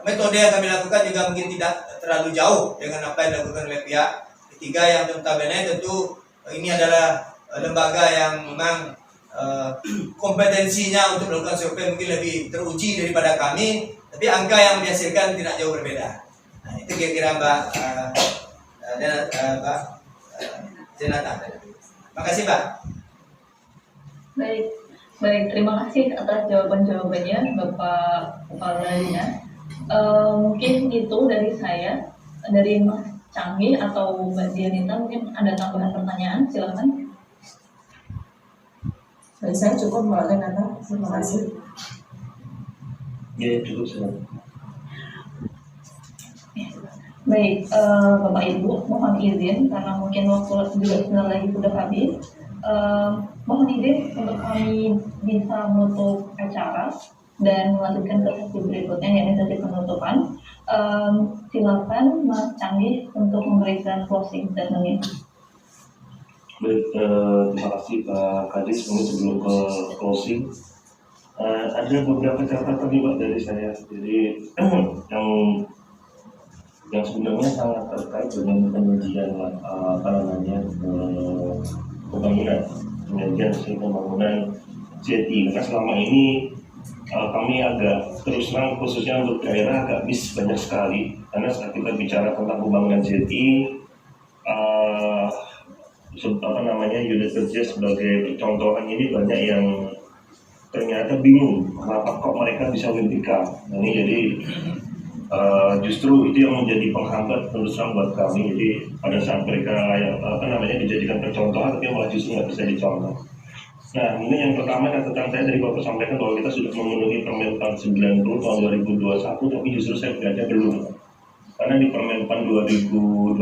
[SPEAKER 2] metode yang kami lakukan juga mungkin tidak terlalu jauh dengan apa yang dilakukan oleh pihak ketiga yang notabene tentu ini adalah lembaga yang memang kompetensinya untuk melakukan survei mungkin lebih teruji daripada kami, tapi angka yang dihasilkan tidak jauh berbeda. Nah, itu kira-kira Mbak Zenata. Makasih Mbak.
[SPEAKER 1] Baik, terima kasih atas jawaban-jawabannya Bapak Kepala Dinas. Mungkin itu dari saya, dari Mas Canggih atau Mbak Dianita mungkin ada tambahan pertanyaan, silakan.
[SPEAKER 7] Dari saya cukup Mbak Renata, terima kasih.
[SPEAKER 4] Ya, cukup silakan.
[SPEAKER 1] Baik, Bapak Ibu, mohon izin karena mungkin waktu juga sebentar lagi sudah habis. Mohon izin untuk kami bisa menutup acara dan melanjutkan ke sesi berikutnya, yakni sesi penutupan. Silakan Mas Canggih untuk memberikan closing statement-nya.
[SPEAKER 4] Baik, terima kasih Pak Kadis. Mungkin sebelum ke closing, ada beberapa catatan nih Pak dari saya. Jadi yang sebenarnya sangat terkait dengan penyajian pembangunan jeti. Karena selama ini kami agak terus terang khususnya untuk daerah agak miss banyak sekali. Karena saat kita bicara tentang pembangunan jeti, unit kerja sebagai percontohan ini banyak yang ternyata bingung kenapa kok mereka bisa windika. Ini jadi justru itu yang menjadi penghambat terus terang buat kami. Jadi pada saat mereka dijadikan percontohan tapi malah justru nggak bisa dicontoh. Nah, ini yang pertama catatan saya dari Bapak sampaikan bahwa kita sudah memenuhi Permenpan 90 tahun 2021, tapi justru saya berada belum. Karena di Permenpan 2021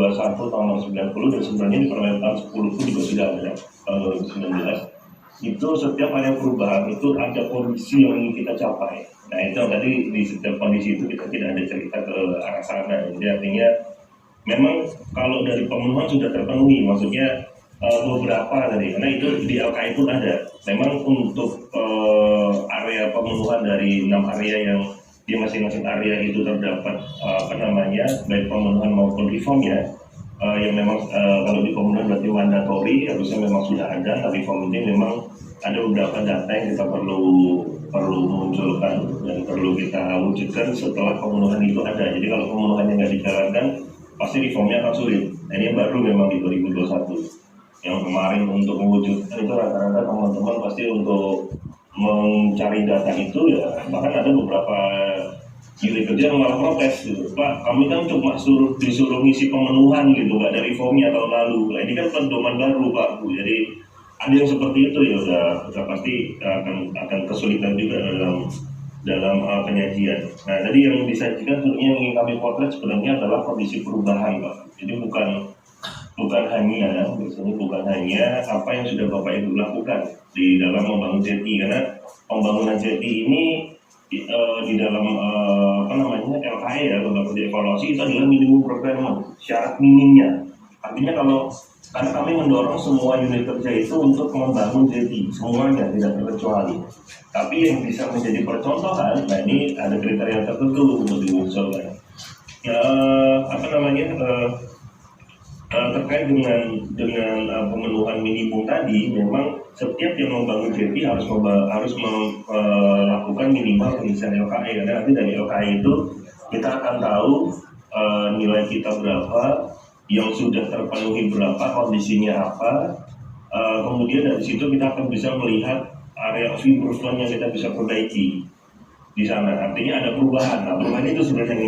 [SPEAKER 4] tahun 90 dan sebenarnya di Permenpan 10 pun juga sudah ada tahun 2019. Itu setiap ada perubahan itu ada kondisi yang ingin kita capai. Nah itu tadi di setiap kondisi itu kita tidak ada cerita ke arah sana. Jadi artinya memang kalau dari pemenuhan sudah terpenuhi, maksudnya beberapa tadi, karena itu di LKI pun ada. Memang untuk area pemenuhan dari 6 area yang di masing-masing area itu terdapat baik pemenuhan maupun reform ya, yang memang kalau di pemenuhan berarti mandatori harusnya memang sudah ada, tapi reform ini memang ada beberapa data yang kita perlu munculkan dan perlu kita wujudkan setelah pemenuhan itu ada. Jadi kalau pemenuhannya nggak dijalankan pasti reformnya akan sulit. Nah, ini yang baru memang di 2021. Yang kemarin untuk mewujudkan itu rata-rata teman-teman pasti untuk mencari data itu ya, bahkan ada beberapa unit kerja yang malah protes gitu. Pak, kami kan cuma disuruh ngisi pemenuhan gitu, nggak ada reformnya tahun lalu. Nah, ini kan pedoman baru Pak Bu. Jadi ada yang seperti itu ya udah pasti akan kesulitan juga dalam penyajian. Nah, tadi yang disajikan sebenarnya yang ingin kami potret sebenarnya adalah kondisi perubahan Pak. Jadi bukan hanya apa yang sudah Bapak Ibu lakukan di dalam membangun jeti, karena pembangunan jeti ini di dalam LKI ya, lembaga evaluasi itu adalah minimum requirement, syarat minimnya. Artinya karena kami mendorong semua unit kerja itu untuk membangun jeti, semuanya tidak terkecuali. Tapi yang bisa menjadi percontohan, nah ini ada kriteria tertentu untuk dimunculkan. Terkait dengan pemenuhan minimum tadi, memang setiap yang membangun jeti harus melakukan minimal pengisian LKI, karena nanti dari LKI itu kita akan tahu nilai kita berapa, yang sudah terpenuhi berapa, kondisinya apa. Kemudian dari situ kita akan bisa melihat area of improvement yang kita bisa perbaiki di sana. Artinya ada perubahan. Nah, perubahan itu sebenarnya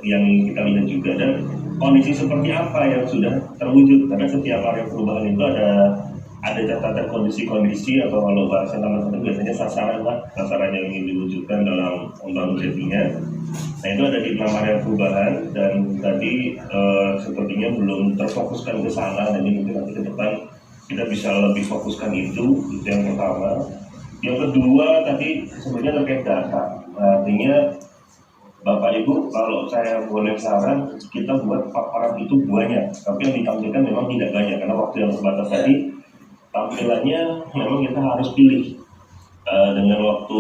[SPEAKER 4] yang kita lihat juga, dan kondisi seperti apa yang sudah terwujud, karena setiap area perubahan itu ada catatan kondisi-kondisi, atau kalau bahasa teman-teman biasanya sasaran yang ingin diwujudkan dalam membangun jetinya. Nah, itu ada di 6 area perubahan, dan tadi sepertinya belum terfokuskan ke sana, dan ini mungkin nanti ke depan kita bisa lebih fokuskan itu yang pertama. Yang kedua tadi sebenarnya terkait data. Artinya Bapak Ibu, kalau saya boleh saran, kita buat paparan itu banyak, tapi yang ditampilkan memang tidak banyak karena waktu yang terbatas tadi. Tampilannya memang kita harus pilih dengan waktu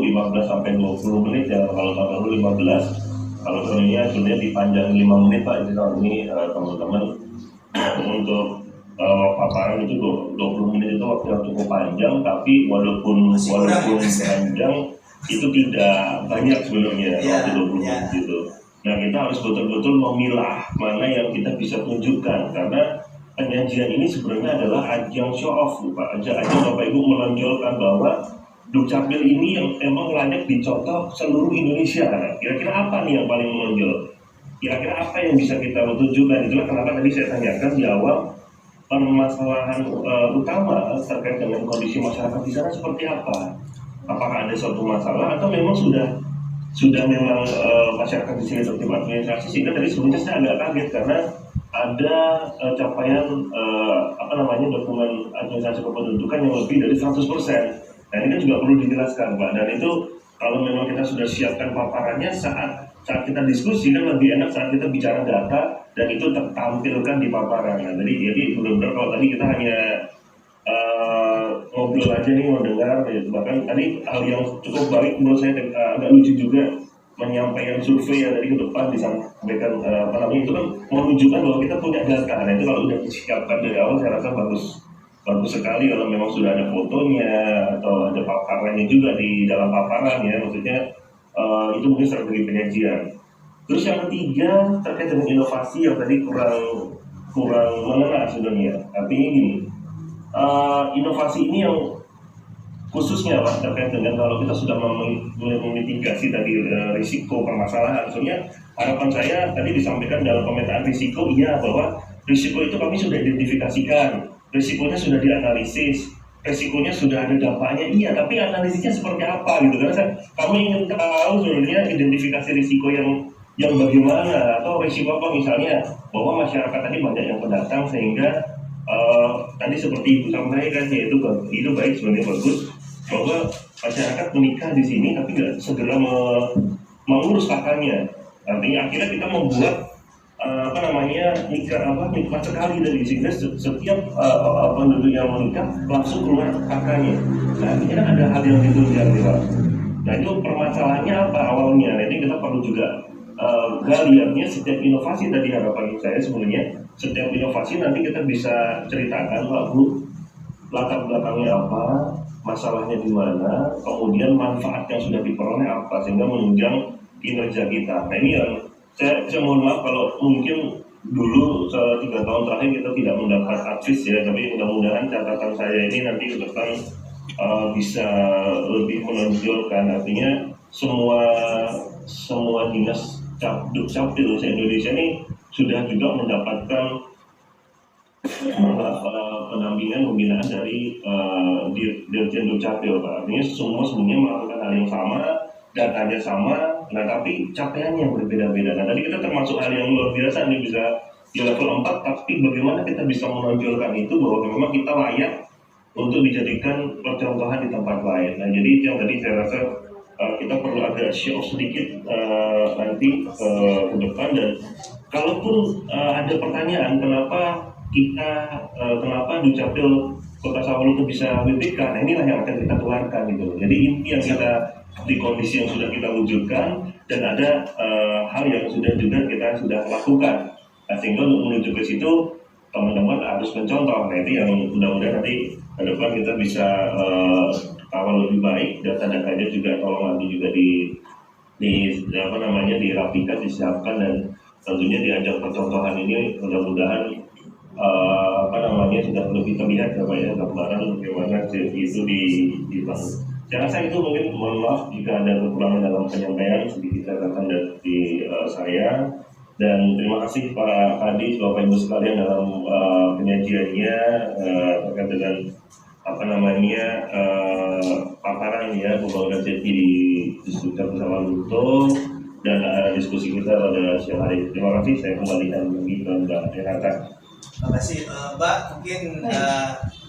[SPEAKER 4] 15 sampai 20 menit ya, kalau tahun lalu 15, kalau tahun ini sebenarnya dipanjang 5 menit Pak. Jadi tahun ini teman-teman untuk paparan itu 20 menit itu waktu yang cukup panjang, tapi walaupun panjang itu tidak banyak sebenarnya waktu 20 menit itu. Nah, kita harus betul-betul memilah mana yang kita bisa tunjukkan, karena penyajian ini sebenarnya adalah ajang show off Pak, ajang Bapak Ibu menonjolkan bahwa Dukcapil ini yang emang layak dicontoh seluruh Indonesia. Nah, kira-kira apa nih yang paling menonjol? Kira-kira apa yang bisa kita tunjukkan? Itulah kenapa tadi saya tanyakan di awal, permasalahan utama terkait dengan kondisi masyarakat di sana seperti apa? Apakah ada suatu masalah atau memang sudah memang masyarakat di sini tertib administrasi, sehingga tadi sebenarnya saya agak kaget karena ada capaian dokumen administrasi kependudukan yang lebih dari 100%. Nah, ini kan juga perlu dijelaskan Pak, dan itu kalau memang kita sudah siapkan paparannya saat kita diskusi kan lebih enak saat kita bicara data dan itu tertampilkan di paparan. Nah, jadi benar-benar kalau tadi kita hanya ngobrol aja nih, mau dengar ya. Bahkan tadi hal yang cukup baik menurut saya agak lucu juga, menyampaikan survei yang tadi ke depan disampaikan itu kan menunjukkan bahwa kita punya data. Nah, itu kalau udah disiapkan dari awal saya rasa bagus sekali kalau memang sudah ada fotonya atau ada paparannya juga di dalam paparan ya, maksudnya itu mungkin strategi penyajian. Terus yang ketiga terkait dengan inovasi yang tadi kurang mengena sebenarnya. Artinya gini, inovasi ini yang khususnya Pak terkait dengan kalau kita sudah memitigasi tadi risiko permasalahan. Sebenarnya harapan saya tadi disampaikan dalam pemetaan risiko, iya bahwa risiko itu kami sudah identifikasikan, risikonya sudah dianalisis, risikonya sudah ada dampaknya, iya, tapi analisisnya seperti apa gitu, karena kami ingin tahu sebenarnya identifikasi risiko yang bagaimana, atau risiko apa misalnya bahwa masyarakat tadi banyak yang pendatang sehingga tadi seperti Ibu sampaikan ya, itu baik sebenarnya, bagus bahwa masyarakat menikah di sini tapi nggak segera mengurus kakaknya. Artinya akhirnya kita membuat nikmat sekali dari sini, setiap penduduk yang menikah langsung keluar kakaknya. Nah, akhirnya kan ada hal yang ditunjang nih Pak. Nah, itu permasalahannya apa awalnya? Nanti kita perlu juga lihatnya setiap inovasi tadi, harapan saya sebenarnya setiap inovasi nanti kita bisa ceritakan Pak Bu, latar belakangnya apa, masalahnya di mana, kemudian manfaat yang sudah diperoleh apa, sehingga menunjang kinerja kita. Nah, ini yang saya mohon maaf kalau mungkin dulu 3 tahun terakhir kita tidak mendapat advice ya, tapi mudah-mudahan catatan saya ini nanti ke depan bisa lebih menonjolkan. Artinya semua dinas Dukcapil Indonesia ini sudah juga mendapatkan pendampingan pembinaan dari Dirjen Dukcapil Pak. Artinya semua sebenarnya melakukan hal yang sama, datanya sama, nah tapi capaiannya yang berbeda-beda. Nah, tadi kita termasuk hal yang luar biasa nih, bisa di level 4, tapi bagaimana kita bisa menonjolkan itu bahwa memang kita layak untuk dijadikan percontohan di tempat lain. Nah, jadi itu yang tadi saya rasa kita perlu agak show sedikit nanti ke depan. Dan kalaupun ada pertanyaan kenapa Dukcapil Kota Sawalunto bisa WBK, nah inilah yang akan kita keluarkan gitu. Jadi inti yang kita di kondisi yang sudah kita wujudkan, dan ada hal yang sudah kita lakukan. Nah, sehingga untuk menuju ke situ teman-teman harus mencontoh. Nah, itu yang mudah-mudahan nanti ke depan kita bisa kawal lebih baik, data-datanya juga tolong nanti juga dirapikan, disiapkan, dan tentunya di ajang percontohan ini mudah-mudahan sudah lebih terlihat ya Pak ya, gambaran bagaimana itu dibangun. Saya rasa itu mungkin, mohon maaf jika ada kekurangan dalam penyampaian, sedikit catatan dari saya. Dan terima kasih Pak Kadis, Bapak Ibu sekalian dalam penyajiannya terkait dengan paparan ya pembangunan JP di Dukcapil Sawalunto dan diskusi kita pada siang hari. Terima kasih, saya kembalikan lagi ke Mbak Renata.
[SPEAKER 2] Terima kasih Mbak, mungkin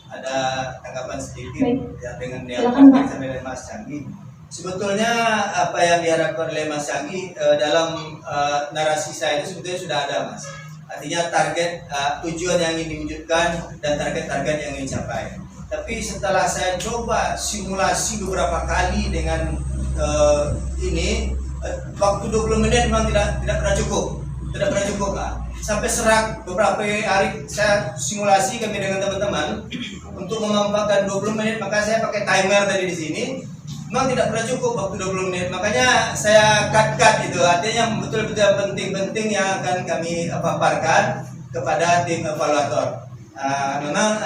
[SPEAKER 2] ada tanggapan sedikit ya dengan yang disampaikan oleh Mas Canggi. Sebetulnya apa yang diharapkan oleh Mas Canggi dalam narasi saya itu sebetulnya sudah ada Mas. Artinya target tujuan yang ingin diwujudkan dan target-target yang ingin dicapai. Tapi setelah saya coba simulasi beberapa kali dengan waktu 20 menit memang tidak pernah cukup, Kak. Sampai serak beberapa hari saya simulasi kami dengan teman-teman untuk memanfaatkan 20 menit, maka saya pakai timer tadi di sini. Memang tidak pernah cukup waktu 20 menit, makanya saya cut itu. Artinya betul-betul penting-penting yang akan kami paparkan kepada tim evaluator. Memang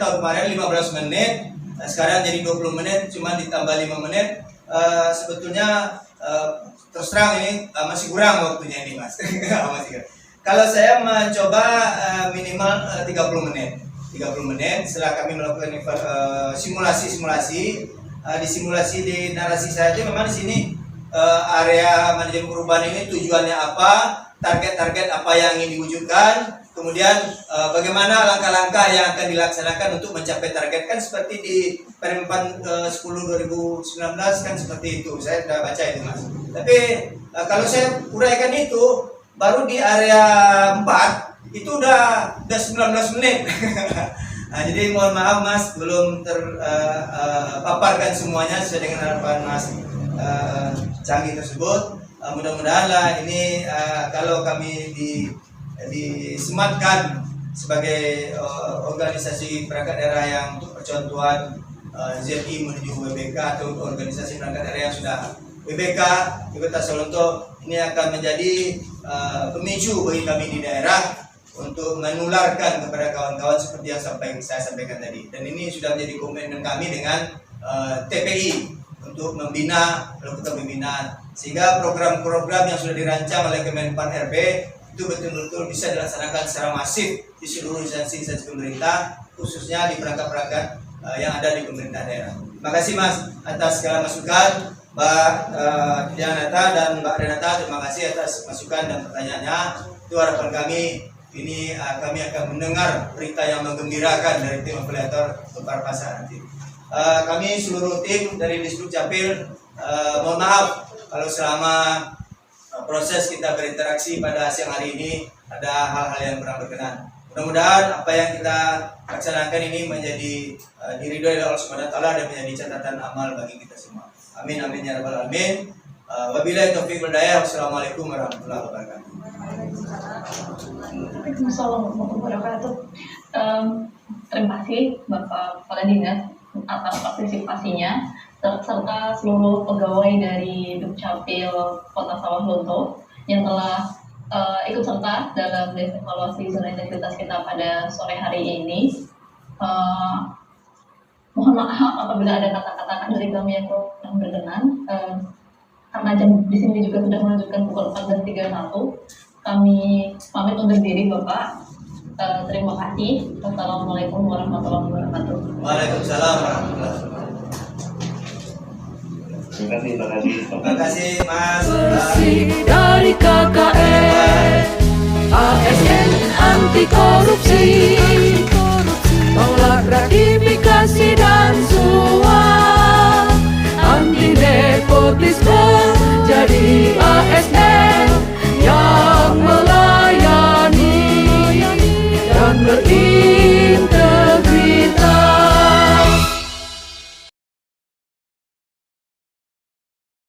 [SPEAKER 2] tahun kemarin 15 menit, sekarang jadi 20 menit, cuma ditambah 5 menit. Sebetulnya terus terang ini masih kurang waktunya ini, Mas. Kalau saya mencoba minimal 30 menit. 30 menit setelah kami melakukan simulasi. Di simulasi di narasi saya itu memang di sini area manajemen perubahan ini tujuannya apa, target-target apa yang ingin diwujudkan, kemudian bagaimana langkah-langkah yang akan dilaksanakan untuk mencapai target, kan seperti di Permen 10 2019 kan seperti itu. Saya sudah baca itu, Mas. Tapi kalau saya uraikan itu baru di area 4 itu udah 19 menit. Nah, jadi mohon maaf, Mas, belum terpaparkan semuanya sesuai dengan harapan Mas Canggih tersebut. Mudah-mudahan lah ini kalau kami disematkan sebagai organisasi perangkat daerah yang untuk percontohan ZI menuju WBK atau organisasi perangkat daerah yang sudah WBK di Kota Solonto, ini akan menjadi pemicu bagi kami di daerah untuk menularkan kepada kawan-kawan seperti yang saya sampaikan tadi. Dan ini sudah menjadi komitmen kami dengan TPI untuk melakukan pembinaan, sehingga program-program yang sudah dirancang oleh Kemenpan RB itu betul-betul bisa dilaksanakan secara masif di seluruh instansi pemerintah, khususnya di perangkat-perangkat yang ada di pemerintah daerah. Terima kasih, Mas, atas segala masukan. Mbak Dianata dan Mbak Renata, terima kasih atas masukan dan pertanyaannya. Itu harapan kami. Ini kami akan mendengar berita yang menggembirakan dari tim evaluator Tupar Pasar nanti. Kami seluruh tim dari Disduk Capil mohon maaf kalau selama proses kita berinteraksi pada siang hari ini ada hal-hal yang kurang berkenan. Mudah-mudahan apa yang kita laksanakan ini menjadi diridhoi oleh Allah Subhanahu wa taala dan menjadi catatan amal bagi kita semua. Amin amin ya rabbal alamin. Wabillahi taufiq wal hidayah. Wassalamualaikum warahmatullahi wabarakatuh.
[SPEAKER 1] Waalaikumsalam warahmatullahi wabarakatuh. Terima kasih Bapak Kepala Dinas atas partisipasinya serta seluruh pegawai dari Dukcapil Kota Sawalunto yang telah ikut serta dalam evaluasi zona integritas kita pada sore hari ini. Mohon maaf apabila ada kata-kata dari kami yang kurang berkenan. Karena jam di sini juga sudah menunjukkan pukul 14.31. Kami pamit undur diri, Bapak. Terima kasih. Wassalamualaikum warahmatullahi wabarakatuh.
[SPEAKER 2] Waalaikumsalam warahmatullahi wabarakatuh.
[SPEAKER 4] Terima kasih,
[SPEAKER 2] Terima kasih, Mas.
[SPEAKER 9] Bersih dari KKN.